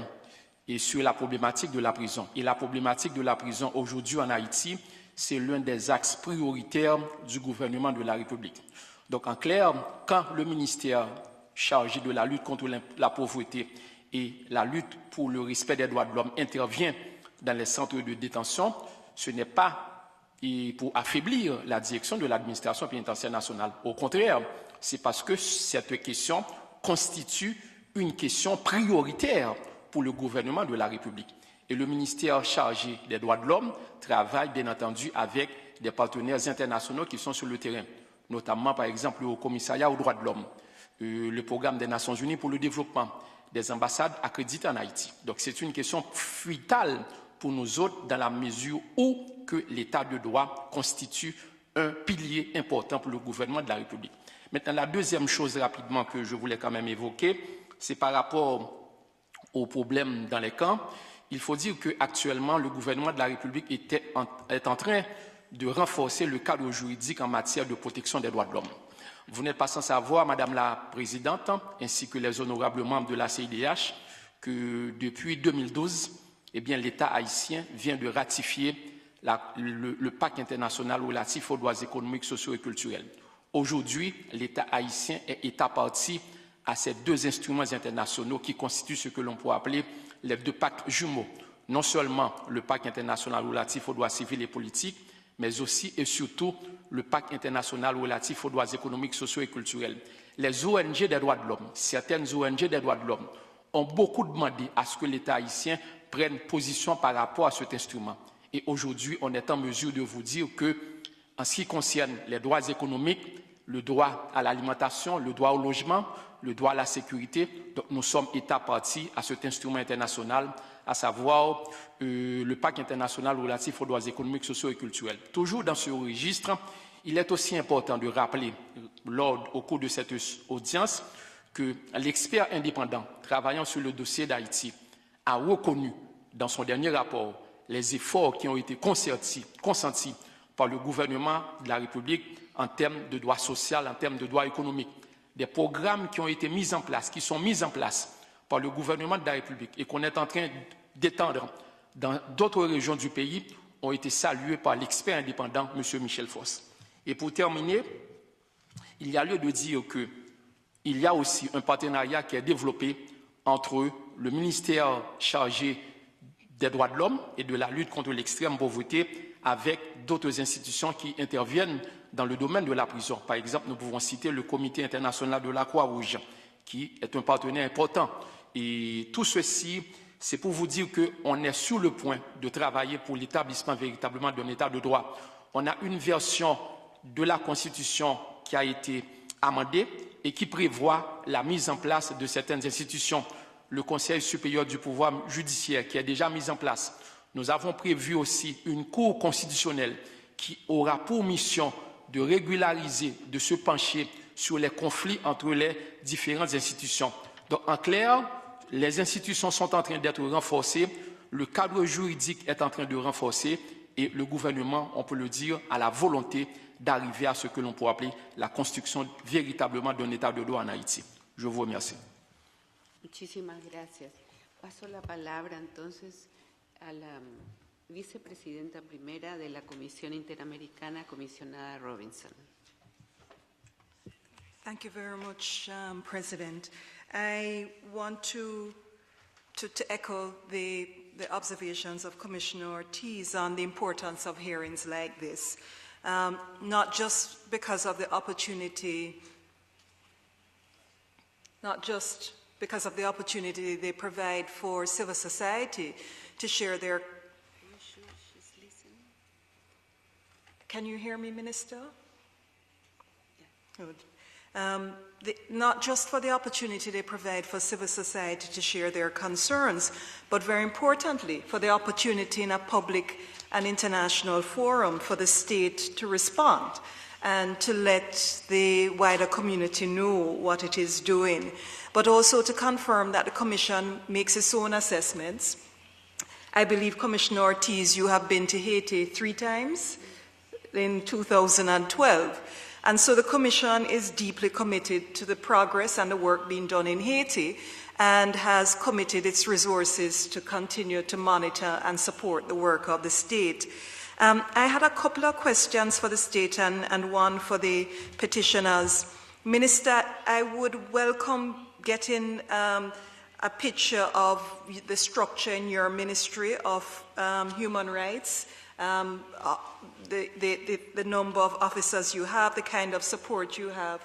et sur la problématique de la prison. Et la problématique de la prison aujourd'hui en Haïti, c'est l'un des axes prioritaires du gouvernement de la République. Donc en clair, quand le ministère chargé de la lutte contre la pauvreté et la lutte pour le respect des droits de l'homme intervient dans les centres de détention, ce n'est pas pour affaiblir la direction de l'administration pénitentiaire nationale. Au contraire, c'est parce que cette question constitue une question prioritaire pour le gouvernement de la République. Et le ministère chargé des droits de l'homme travaille bien entendu avec des partenaires internationaux qui sont sur le terrain, notamment par exemple au commissariat aux droits de l'homme, le programme des Nations Unies pour le développement, des ambassades accréditées en Haïti. Donc c'est une question vitale pour nous autres dans la mesure où que l'état de droit constitue un pilier important pour le gouvernement de la République. Maintenant, la deuxième chose rapidement que je voulais quand même évoquer, c'est par rapport aux problèmes dans les camps. Il faut dire qu'actuellement, le gouvernement de la République est en train de renforcer le cadre juridique en matière de protection des droits de l'homme. Vous n'êtes pas sans savoir, Madame la Présidente, ainsi que les honorables membres de la CIDH, que depuis 2012, eh bien, l'État haïtien vient de ratifier le pacte international relatif aux droits économiques, sociaux et culturels. Aujourd'hui, l'État haïtien est État partie à ces deux instruments internationaux qui constituent ce que l'on peut appeler les deux pactes jumeaux. Non seulement le pacte international relatif aux droits civils et politiques, mais aussi et surtout le pacte international relatif aux droits économiques, sociaux et culturels. Les ONG des droits de l'homme, certaines ONG des droits de l'homme, ont beaucoup demandé à ce que l'État haïtien prenne position par rapport à cet instrument. Et aujourd'hui, on est en mesure de vous dire que, en ce qui concerne les droits économiques, le droit à l'alimentation, le droit au logement, le droit à la sécurité, donc nous sommes État partie à cet instrument international, à savoir le pacte international relatif aux droits économiques, sociaux et culturels. Toujours dans ce registre, il est aussi important de rappeler, au cours de cette audience, que l'expert indépendant travaillant sur le dossier d'Haïti a reconnu dans son dernier rapport les efforts qui ont été consentis par le gouvernement de la République en termes de droits sociaux, en termes de droits économiques. Des programmes qui ont été mis en place, qui sont mis en place par le gouvernement de la République et qu'on est en train d'étendre dans d'autres régions du pays ont été salués par l'expert indépendant, M. Michel Foss. Et pour terminer, il y a lieu de dire qu'il y a aussi un partenariat qui est développé entre le ministère chargé des droits de l'homme et de la lutte contre l'extrême pauvreté avec d'autres institutions qui interviennent dans le domaine de la prison. Par exemple, nous pouvons citer le Comité international de la Croix-Rouge, qui est un partenaire important. Et tout ceci, c'est pour vous dire qu'on est sur le point de travailler pour l'établissement véritablement d'un état de droit. On a une version de la Constitution qui a été amendée et qui prévoit la mise en place de certaines institutions. Le Conseil supérieur du pouvoir judiciaire qui est déjà mis en place. Nous avons prévu aussi une Cour constitutionnelle qui aura pour mission de régulariser, de se pencher sur les conflits entre les différentes institutions. Donc, en clair, les institutions sont en train d'être renforcées, le cadre juridique est en train de renforcer et le gouvernement, on peut le dire, a la volonté d'arriver à ce que l'on peut appeler la construction véritablement d'un état de droit en Haïti. Je vous remercie. Muchísimas gracias. Paso la palabra entonces a la vicepresidenta primera de la Comisión Interamericana, comisionada Robinson. Thank you very much, President. I want to echo the observations of Commissioner Ortiz on the importance of hearings like this, not just because of the opportunity, they provide for civil society to share their... Can you hear me, Minister? Yeah. Good. not just for the opportunity they provide for civil society to share their concerns, but very importantly, for the opportunity in a public and international forum for the state to respond and to let the wider community know what it is doing, but also to confirm that the Commission makes its own assessments. I believe, Commissioner Ortiz, you have been to Haiti 3 times in 2012. And so the Commission is deeply committed to the progress and the work being done in Haiti and has committed its resources to continue to monitor and support the work of the state. I had a couple of questions for the state and one for the petitioners. Minister, I would welcome getting a picture of the structure in your Ministry of Human Rights, the number of officers you have, the kind of support you have.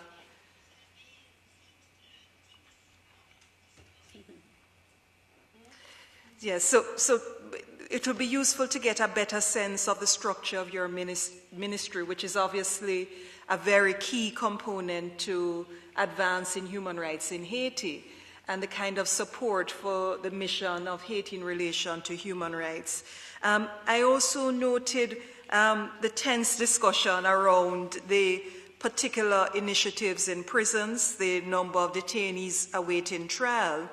Yes, so it would be useful to get a better sense of the structure of your ministry, which is obviously a very key component to advancing human rights in Haiti, and the kind of support for the mission of Haiti in relation to human rights. I also noted the tense discussion around the particular initiatives in prisons, the number of detainees awaiting trial,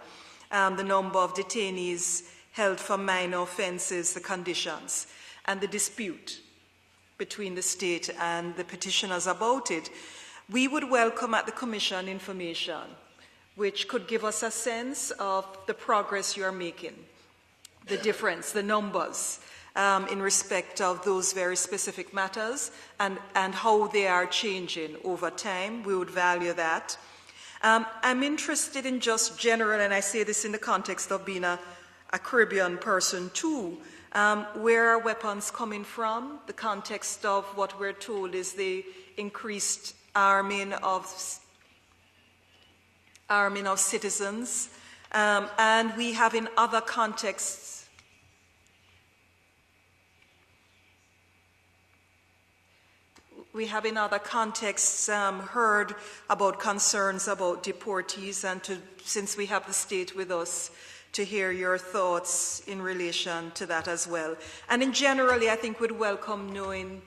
the number of detainees held for minor offenses, the conditions, and the dispute between the state and the petitioners about it. We would welcome at the Commission information which could give us a sense of the progress you're making, the difference, the numbers in respect of those very specific matters and how they are changing over time. We would value that. I'm interested in just general, and I say this in the context of being a Caribbean person too, where are weapons coming from? The context of what we're told is the increased arming of citizens, and we have in other contexts heard about concerns about deportees, and since we have the state with us, to hear your thoughts in relation to that as well. And in generally, I think we'd welcome knowing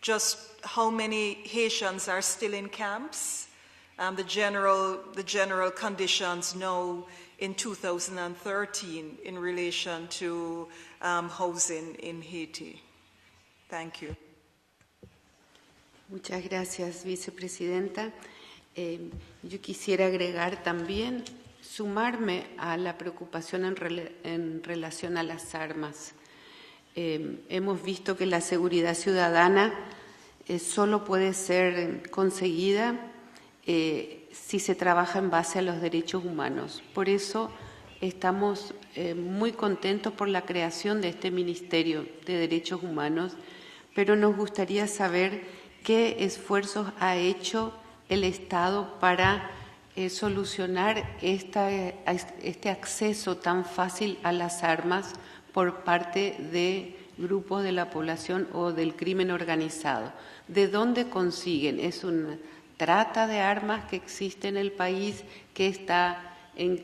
just how many Haitians are still in camps, the general conditions now in 2013 in relation to housing in Haiti. Thank you. Muchas gracias, vicepresidenta. Yo quisiera agregar también, sumarme a la preocupación en relación a las armas. Hemos visto que la seguridad ciudadana solo puede ser conseguida si se trabaja en base a los derechos humanos. Por eso estamos muy contentos por la creación de este Ministerio de Derechos Humanos, pero nos gustaría saber qué esfuerzos ha hecho el Estado para solucionar este acceso tan fácil a las armas por parte de grupos de la población o del crimen organizado. ¿De dónde consiguen? ¿Es una trata de armas que existe en el país?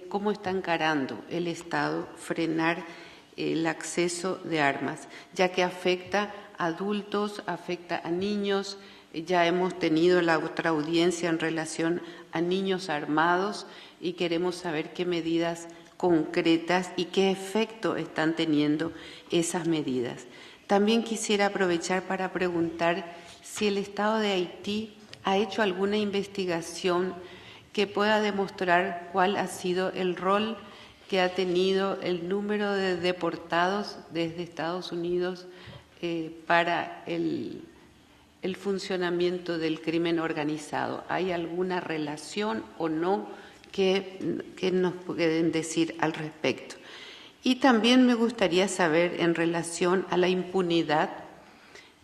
¿Cómo está encarando el Estado frenar el acceso de armas? Ya que afecta a adultos, afecta a niños. Ya hemos tenido la otra audiencia en relación a niños armados y queremos saber qué medidas concretas y qué efecto están teniendo esas medidas. También quisiera aprovechar para preguntar si el Estado de Haití ha hecho alguna investigación que pueda demostrar cuál ha sido el rol que ha tenido el número de deportados desde Estados Unidos para el funcionamiento del crimen organizado. ¿Hay alguna relación o no que nos pueden decir al respecto? Y también me gustaría saber en relación a la impunidad,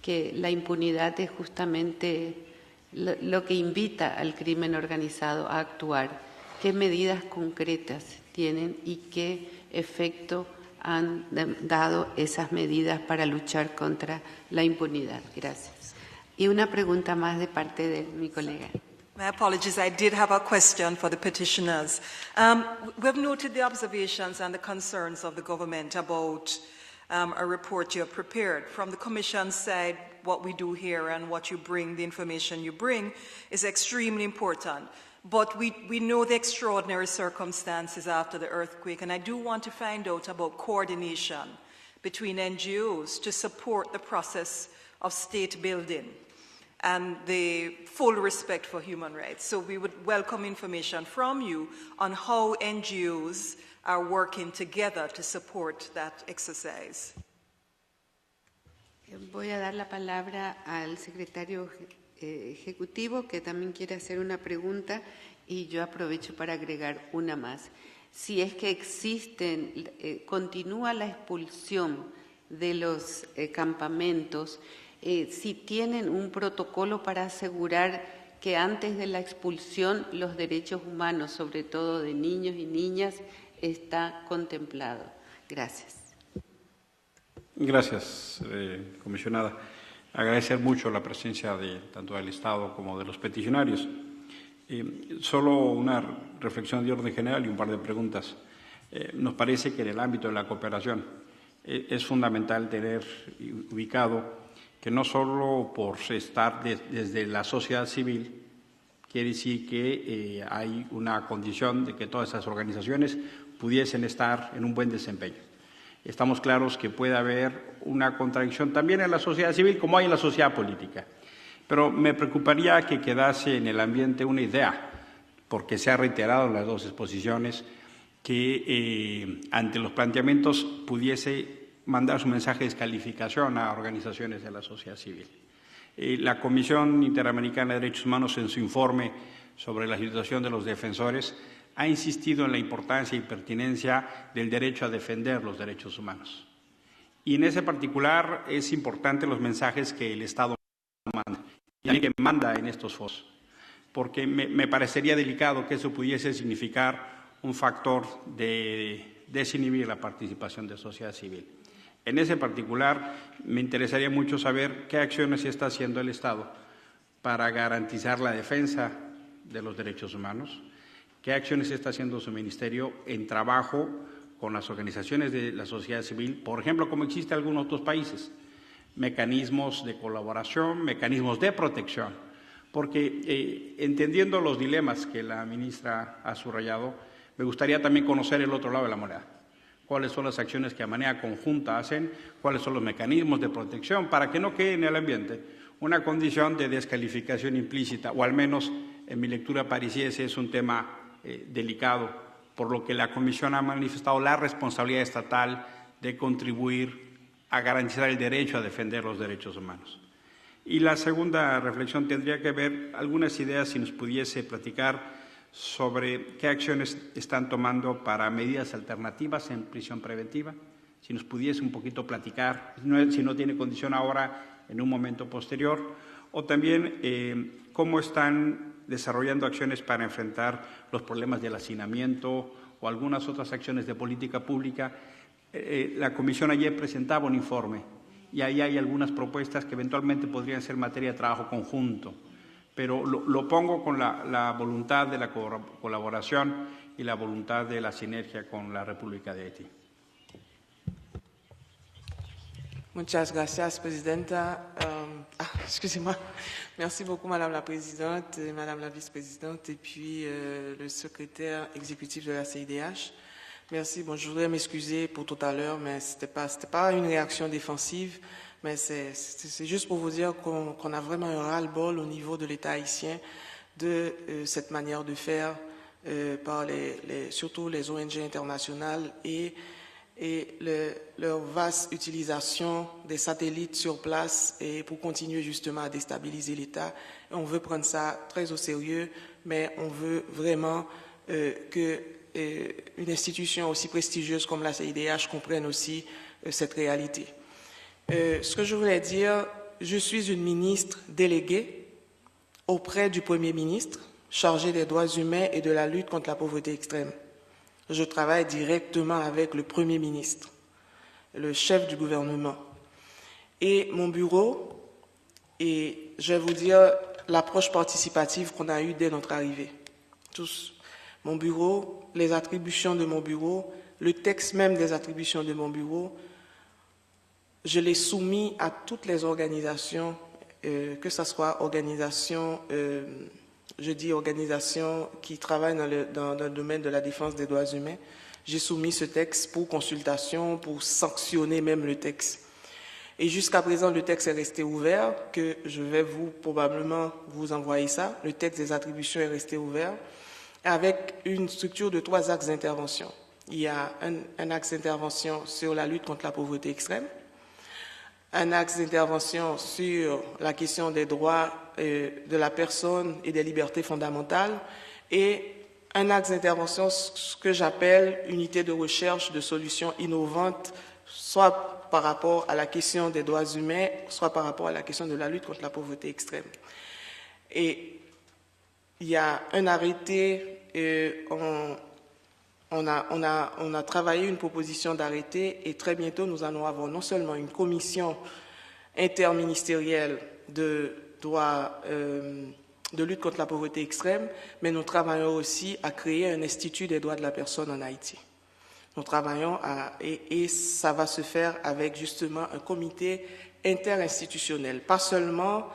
que la impunidad es justamente lo que invita al crimen organizado a actuar. ¿Qué medidas concretas tienen y qué efecto han dado esas medidas para luchar contra la impunidad? Gracias. Y una pregunta más de parte de mi colega. My apologies, I did have a question for the petitioners. We've noted the observations and the concerns of the government about a report you have prepared. From the Commission side, what we do here and what you bring, the information you bring, is extremely important. But we know the extraordinary circumstances after the earthquake, and I do want to find out about coordination between NGOs to support the process of state building and the full respect for human rights. So we would welcome information from you on how NGOs are working together to support that exercise. Voy a dar la palabra al secretario ejecutivo, que también quiere hacer una pregunta, y yo aprovecho para agregar una más. Si es que existen, continúa la expulsión de los campamentos, si tienen un protocolo para asegurar que antes de la expulsión los derechos humanos, sobre todo de niños y niñas, está contemplado. Gracias. Gracias, comisionada. Agradecer mucho la presencia tanto del Estado como de los peticionarios. Solo una reflexión de orden general y un par de preguntas. Nos parece que en el ámbito de la cooperación es fundamental tener ubicado que no solo por estar desde la sociedad civil quiere decir que hay una condición de que todas esas organizaciones pudiesen estar en un buen desempeño. Estamos claros que puede haber una contradicción también en la sociedad civil como hay en la sociedad política. Pero me preocuparía que quedase en el ambiente una idea, porque se ha reiterado en las dos exposiciones, que ante los planteamientos pudiese mandar su mensaje de descalificación a organizaciones de la sociedad civil. La Comisión Interamericana de Derechos Humanos, en su informe sobre la situación de los defensores, ha insistido en la importancia y pertinencia del derecho a defender los derechos humanos. Y en ese particular es importante los mensajes que el Estado manda y que manda en estos foros, porque me parecería delicado que eso pudiese significar un factor de desinhibir la participación de la sociedad civil. En ese particular, me interesaría mucho saber qué acciones está haciendo el Estado para garantizar la defensa de los derechos humanos, qué acciones está haciendo su ministerio en trabajo con las organizaciones de la sociedad civil, por ejemplo, como existe en algunos otros países, mecanismos de colaboración, mecanismos de protección, porque entendiendo los dilemas que la ministra ha subrayado, me gustaría también conocer el otro lado de la moneda. Cuáles son las acciones que de manera conjunta hacen, cuáles son los mecanismos de protección, para que no quede en el ambiente una condición de descalificación implícita, o al menos en mi lectura pareciese es un tema delicado, por lo que la Comisión ha manifestado la responsabilidad estatal de contribuir a garantizar el derecho a defender los derechos humanos. Y la segunda reflexión tendría que ver algunas ideas, si nos pudiese platicar sobre qué acciones están tomando para medidas alternativas en prisión preventiva, si nos pudiese un poquito platicar, si no tiene condición ahora, en un momento posterior, o también cómo están desarrollando acciones para enfrentar los problemas del hacinamiento o algunas otras acciones de política pública. La Comisión ayer presentaba un informe y ahí hay algunas propuestas que eventualmente podrían ser materia de trabajo conjunto, pero lo pongo con la voluntad de la colaboración y la voluntad de la sinergia con la República de Haití. Muchas gracias, Presidenta. Excusez-moi. Merci beaucoup, Madame la Présidente, Madame la Vice-Présidente et puis le secrétaire exécutif de la CIDH. Merci. Bon, je voudrais m'excuser pour tout à l'heure, mais c'était pas une réaction défensive, mais c'est juste pour vous dire qu'on a vraiment un ras-le-bol au niveau de l'État haïtien de cette manière de faire par surtout les ONG internationales et leur vaste utilisation des satellites sur place et pour continuer justement à déstabiliser l'État. On veut prendre ça très au sérieux, mais on veut vraiment que une institution aussi prestigieuse comme la CIDH comprenne aussi cette réalité. Ce que je voulais dire, je suis une ministre déléguée auprès du Premier ministre, chargée des droits humains et de la lutte contre la pauvreté extrême. Je travaille directement avec le Premier ministre, le chef du gouvernement. Et mon bureau, et je vais vous dire l'approche participative qu'on a eue dès notre arrivée. Tous. Mon bureau, les attributions de mon bureau, le texte même des attributions de mon bureau, je l'ai soumis à toutes les organisations, que ce soit organisations, organisations qui travaillent dans le domaine de la défense des droits humains. J'ai soumis ce texte pour consultation, pour sanctionner même le texte. Et jusqu'à présent, le texte est resté ouvert, que je vais probablement vous envoyer ça. Le texte des attributions est resté ouvert, avec une structure de 3 axes d'intervention. Il y a un axe d'intervention sur la lutte contre la pauvreté extrême, un axe d'intervention sur la question des droits de la personne et des libertés fondamentales, et un axe d'intervention, ce que j'appelle unité de recherche de solutions innovantes, soit par rapport à la question des droits humains, soit par rapport à la question de la lutte contre la pauvreté extrême. Et il y a un arrêté, on a travaillé une proposition d'arrêté, et très bientôt nous allons avoir non seulement une commission interministérielle de lutte contre la pauvreté extrême, mais nous travaillons aussi à créer un institut des droits de la personne en Haïti. Nous travaillons et ça va se faire avec justement un comité interinstitutionnel, pas seulement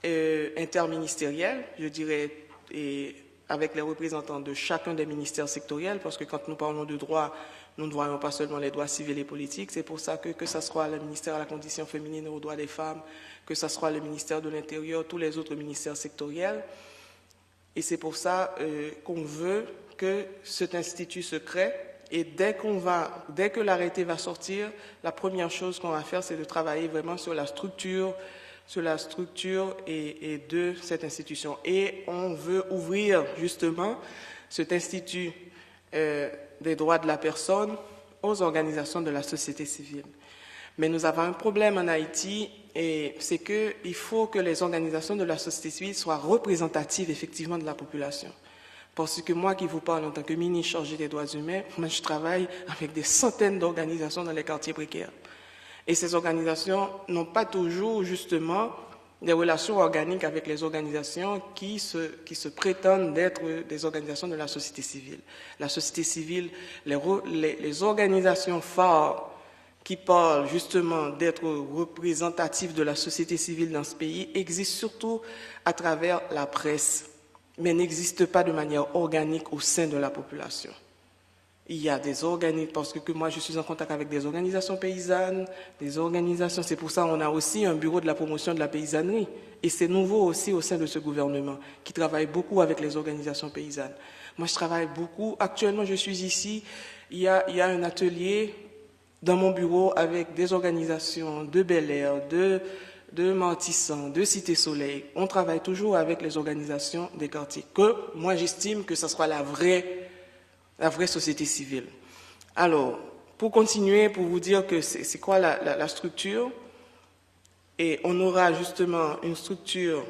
interministériel, je dirais, et avec les représentants de chacun des ministères sectoriels, parce que quand nous parlons de droits, nous ne voyons pas seulement les droits civils et politiques. C'est pour ça que ce soit le ministère de la Condition féminine et aux droits des femmes, que ce soit le ministère de l'Intérieur, tous les autres ministères sectoriels. Et c'est pour ça qu'on veut que cet institut se crée. Et dès que l'arrêté va sortir, la première chose qu'on va faire, c'est de travailler vraiment sur la structure et de cette institution. Et on veut ouvrir justement cet institut des droits de la personne aux organisations de la société civile. Mais nous avons un problème en Haïti, et c'est qu'il faut que les organisations de la société civile soient représentatives effectivement de la population. Parce que moi qui vous parle en tant que ministre chargé des droits humains, moi je travaille avec des centaines d'organisations dans les quartiers précaires. Et ces organisations n'ont pas toujours justement des relations organiques avec les organisations qui se prétendent d'être des organisations de la société civile. La société civile, les organisations phares qui parlent justement d'être représentatives de la société civile dans ce pays existent surtout à travers la presse, mais n'existent pas de manière organique au sein de la population. Il y a des organisations, parce que moi je suis en contact avec des organisations paysannes, c'est pour ça qu'on a aussi un bureau de la promotion de la paysannerie. Et c'est nouveau aussi au sein de ce gouvernement, qui travaille beaucoup avec les organisations paysannes. Moi je travaille beaucoup, actuellement je suis ici, il y a un atelier dans mon bureau avec des organisations de Bel Air, de Martissan, de Cité Soleil. On travaille toujours avec les organisations des quartiers, que moi j'estime que ce sera la vraie société civile. Alors, pour continuer, pour vous dire que c'est quoi la structure, et on aura justement une structure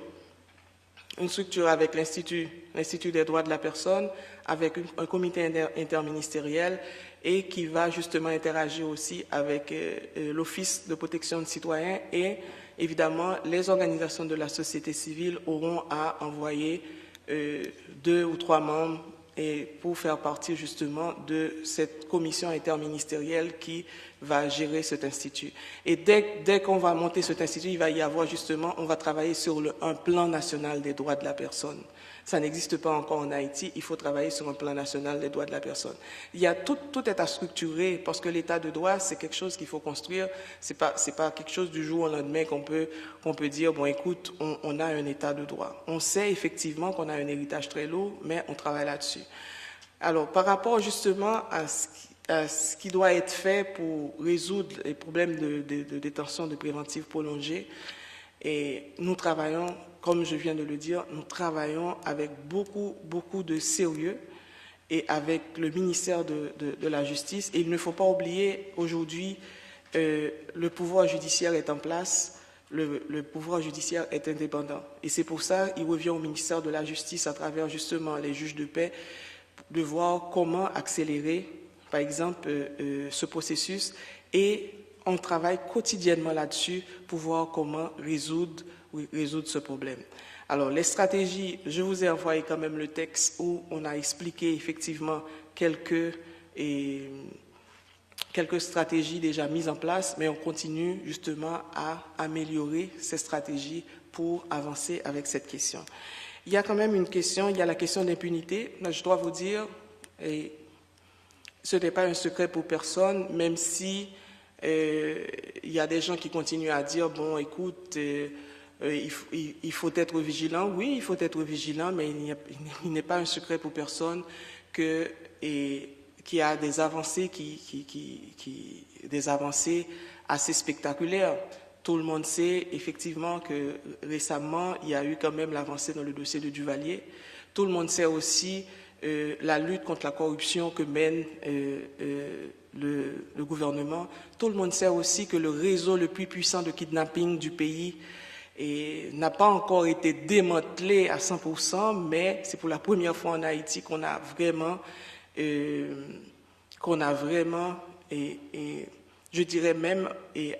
avec l'Institut des droits de la personne, avec un comité interministériel, et qui va justement interagir aussi avec l'Office de protection des citoyens, et évidemment, les organisations de la société civile auront à envoyer 2 ou 3 membres et pour faire partie justement de cette commission interministérielle qui va gérer cet institut. Et dès qu'on va monter cet institut, il va y avoir justement, on va travailler sur un plan national des droits de la personne. Ça n'existe pas encore en Haïti, il faut travailler sur un plan national des droits de la personne. Il y a tout est à structurer, parce que l'état de droit, c'est quelque chose qu'il faut construire, c'est pas quelque chose du jour au lendemain qu'on peut dire, bon écoute, on a un état de droit. On sait effectivement qu'on a un héritage très lourd, mais on travaille là-dessus. Alors, par rapport justement à ce qui doit être fait pour résoudre les problèmes de détention de préventive prolongée, et nous travaillons, comme je viens de le dire, nous travaillons avec beaucoup de sérieux et avec le ministère de la Justice. Et il ne faut pas oublier, aujourd'hui, le pouvoir judiciaire est en place, le pouvoir judiciaire est indépendant. Et c'est pour ça qu'il revient au ministère de la Justice, à travers justement les juges de paix, de voir comment accélérer, par exemple, ce processus. Et on travaille quotidiennement là-dessus pour voir comment résoudre résoudre ce problème. Alors, les stratégies, je vous ai envoyé quand même le texte où on a expliqué effectivement quelques stratégies déjà mises en place, mais on continue justement à améliorer ces stratégies pour avancer avec cette question. Il y a quand même une question, il y a la question d'impunité. Je dois vous dire, et ce n'est pas un secret pour personne, même si il y a des gens qui continuent à dire, bon, écoute, il faut être vigilant. Oui, il faut être vigilant, mais il n'est pas un secret pour personne qu'il y a des avancées, des avancées assez spectaculaires. Tout le monde sait effectivement que récemment, il y a eu quand même l'avancée dans le dossier de Duvalier. Tout le monde sait aussi la lutte contre la corruption que mène le gouvernement. Tout le monde sait aussi que le réseau le plus puissant de kidnapping du pays n'a pas encore été démantelé à 100%, mais c'est pour la première fois en Haïti qu'on a vraiment, je dirais même,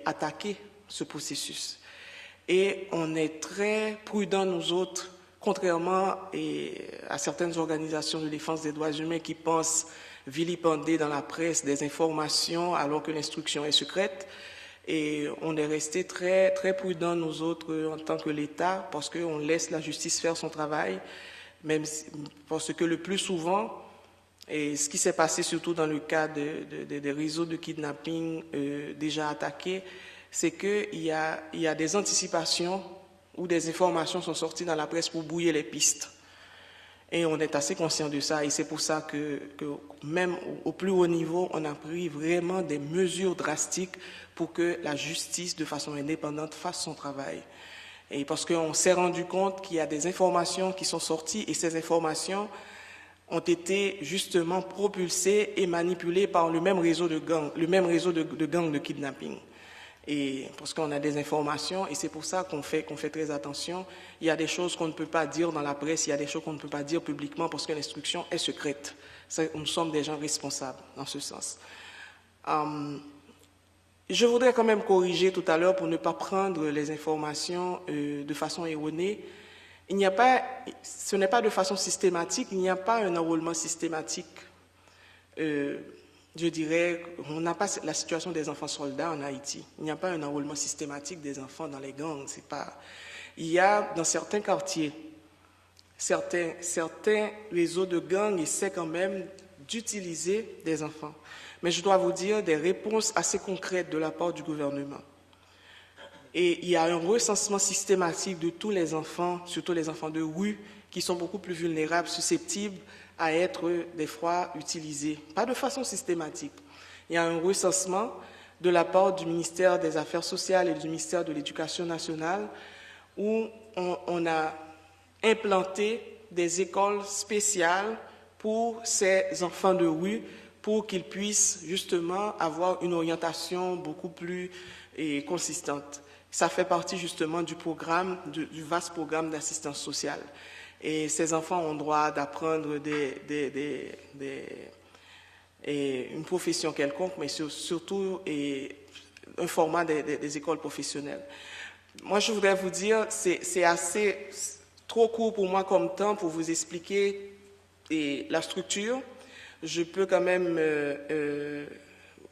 attaqué ce processus. Et on est très prudents, nous autres, contrairement à certaines organisations de défense des droits humains qui pensent vilipender dans la presse des informations alors que l'instruction est secrète. Et on est resté très, très prudents, nous autres, en tant que l'État, parce qu'on laisse la justice faire son travail, même parce que le plus souvent, et ce qui s'est passé surtout dans le cas des réseaux de kidnapping déjà attaqués, c'est qu'il y a des anticipations où des informations sont sorties dans la presse pour brouiller les pistes. Et on est assez conscient de ça, et c'est pour ça que même au plus haut niveau, on a pris vraiment des mesures drastiques pour que la justice, de façon indépendante, fasse son travail. Et parce qu'on s'est rendu compte qu'il y a des informations qui sont sorties, et ces informations ont été justement propulsées et manipulées par le même réseau de gangs, de kidnapping. Et parce qu'on a des informations, et c'est pour ça qu'on fait très attention. Il y a des choses qu'on ne peut pas dire dans la presse, il y a des choses qu'on ne peut pas dire publiquement parce que l'instruction est secrète. Nous sommes des gens responsables dans ce sens. Je voudrais quand même corriger tout à l'heure pour ne pas prendre les informations de façon erronée. Ce n'est pas de façon systématique, il n'y a pas un enrôlement systématique. Je dirais, on n'a pas la situation des enfants soldats en Haïti. Il n'y a pas un enrôlement systématique des enfants dans les gangs. Il y a dans certains quartiers, certains réseaux de gangs essaient quand même d'utiliser des enfants. Mais je dois vous dire des réponses assez concrètes de la part du gouvernement. Et il y a un recensement systématique de tous les enfants, surtout les enfants de rue, qui sont beaucoup plus vulnérables, susceptibles à être des fois utilisés, pas de façon systématique. Il y a un recensement de la part du ministère des Affaires sociales et du ministère de l'Éducation nationale où on a implanté des écoles spéciales pour ces enfants de rue pour qu'ils puissent justement avoir une orientation beaucoup plus consistante. Ça fait partie justement du programme, du vaste programme d'assistance sociale. Et ces enfants ont droit d'apprendre une profession quelconque, mais surtout un format des écoles professionnelles. Moi, je voudrais vous dire, c'est assez trop court pour moi comme temps pour vous expliquer la structure. Je peux quand même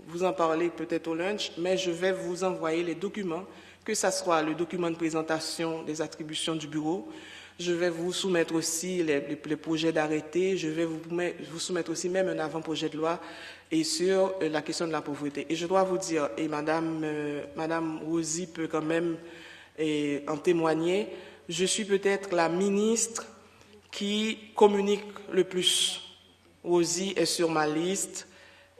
vous en parler peut-être au lunch, mais je vais vous envoyer les documents, que ce soit le document de présentation des attributions du bureau. Je vais vous soumettre aussi les projets d'arrêté. Je vais vous soumettre aussi même un avant-projet de loi et sur la question de la pauvreté. Et je dois vous dire, et Madame Rosie peut quand même en témoigner, je suis peut-être la ministre qui communique le plus. Rosie est sur ma liste.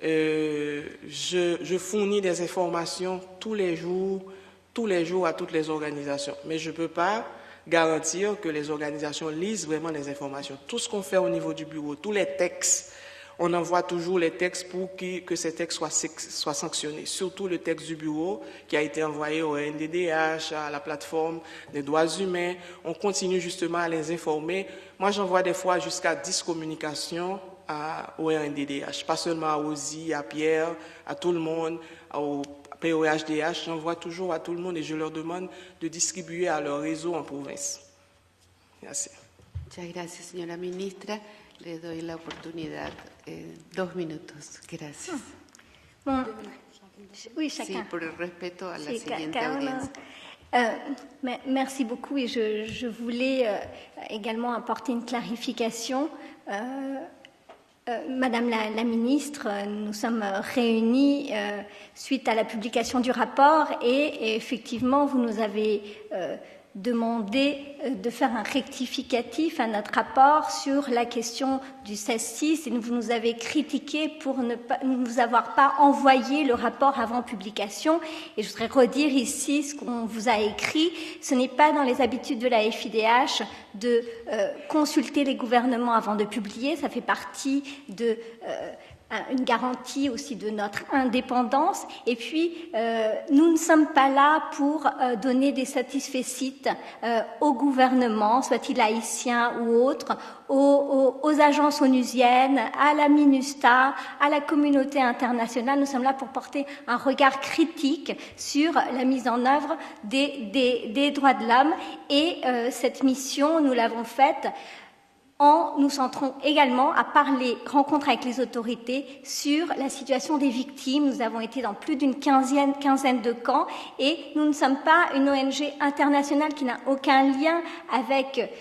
Je fournis des informations tous les jours à toutes les organisations. Mais je ne peux pas garantir que les organisations lisent vraiment les informations. Tout ce qu'on fait au niveau du bureau, tous les textes, on envoie toujours les textes pour que ces textes soient sanctionnés. Surtout le texte du bureau qui a été envoyé au NDDH, à la plateforme des droits humains. On continue justement à les informer. Moi, j'envoie des fois jusqu'à 10 communications au NDDH, pas seulement à Rosie, à Pierre, à tout le monde, paie au HDH, j'envoie toujours à tout le monde et je leur demande de distribuer à leur réseau en province. Merci. Muchas gracias, señora ministra. Le doy la oportunidad. 2 minutos. Gracias. Bon, oui, chacun. Sí, por el respeto a la Sí, siguiente cada uno. audiencia. Merci beaucoup et je voulais également apporter une clarification. Madame la ministre, nous sommes réunis suite à la publication du rapport et effectivement, vous nous avez demandé de faire un rectificatif à notre rapport sur la question du 16-6 et vous nous avez critiqué pour ne nous avoir pas envoyé le rapport avant publication. Et je voudrais redire ici ce qu'on vous a écrit. Ce n'est pas dans les habitudes de la FIDH de consulter les gouvernements avant de publier. Ça fait partie de une garantie aussi de notre indépendance. Et puis, nous ne sommes pas là pour donner des satisfecit au gouvernement, soit-il haïtien ou autre, aux agences onusiennes, à la MINUSTA, à la communauté internationale. Nous sommes là pour porter un regard critique sur la mise en œuvre des droits de l'homme. Et cette mission, nous l'avons faite en nous centrons également à parler, rencontre avec les autorités sur la situation des victimes. Nous avons été dans plus d'une quinzaine de camps et nous ne sommes pas une ONG internationale qui n'a aucun lien avec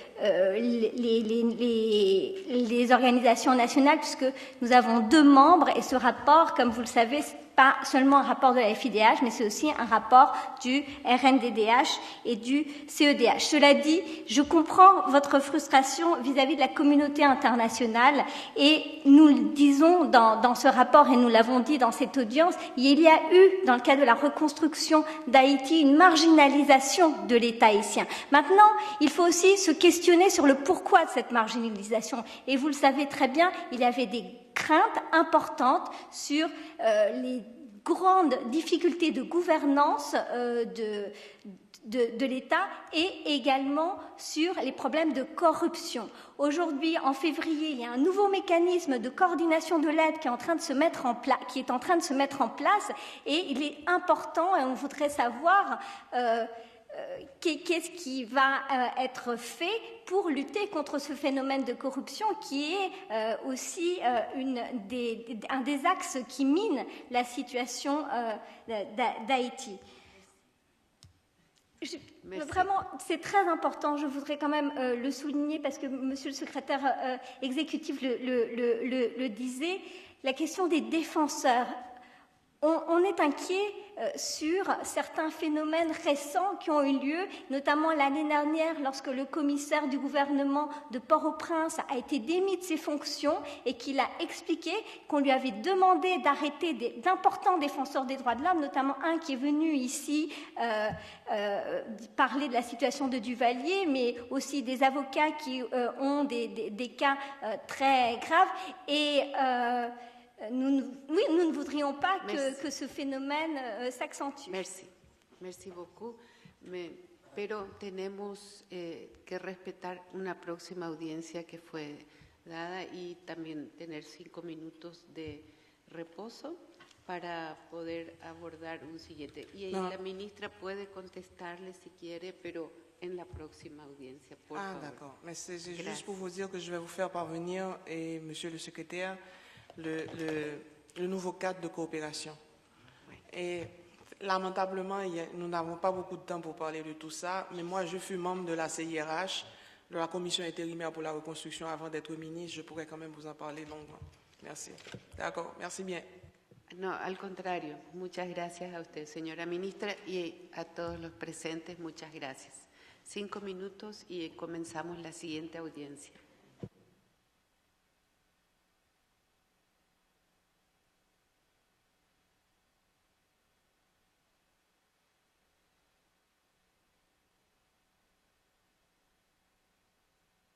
les organisations nationales puisque nous avons 2 membres et ce rapport, comme vous le savez, pas seulement un rapport de la FIDH, mais c'est aussi un rapport du RNDDH et du CEDH. Cela dit, je comprends votre frustration vis-à-vis de la communauté internationale et nous le disons dans ce rapport et nous l'avons dit dans cette audience, il y a eu, dans le cadre de la reconstruction d'Haïti, une marginalisation de l'État haïtien. Maintenant, il faut aussi se questionner sur le pourquoi de cette marginalisation. Et vous le savez très bien, il y avait des craintes importantes sur les grandes difficultés de gouvernance de l'État et également sur les problèmes de corruption. Aujourd'hui, en février, il y a un nouveau mécanisme de coordination de l'aide qui est en train de se mettre en place et il est important et on voudrait savoir qu'est-ce qui va être fait pour lutter contre ce phénomène de corruption qui est aussi un des axes qui mine la situation d'Haïti. Vraiment, c'est très important, je voudrais quand même le souligner parce que Monsieur le secrétaire exécutif le disait, la question des défenseurs. On est inquiet sur certains phénomènes récents qui ont eu lieu, notamment l'année dernière lorsque le commissaire du gouvernement de Port-au-Prince a été démis de ses fonctions et qu'il a expliqué qu'on lui avait demandé d'arrêter d'importants défenseurs des droits de l'homme, notamment un qui est venu ici parler de la situation de Duvalier, mais aussi des avocats qui ont des cas très graves et nous ne voudrions pas que ce phénomène s'accentue. Merci beaucoup. Pero tenemos que respetar una próxima audiencia que fue dada y también tener 5 minutos de reposo para poder abordar un siguiente. Y la ministra puede contestarle si quiere, pero en la próxima audiencia, por favor. D'accord. Mais c'est juste pour vous dire que je vais vous faire parvenir, et Monsieur le secrétaire, le nouveau cadre de coopération. Oui. Et lamentablement, nous n'avons pas beaucoup de temps pour parler de tout ça, mais moi, je fus membre de la CIRH, de la commission intérimaire pour la reconstruction avant d'être ministre. Je pourrais quand même vous en parler longuement. Merci. D'accord, merci bien. No, al contrario. Muchas gracias a usted, señora ministra, y a todos los presentes, muchas gracias. 5 minutos y comenzamos la siguiente audiencia.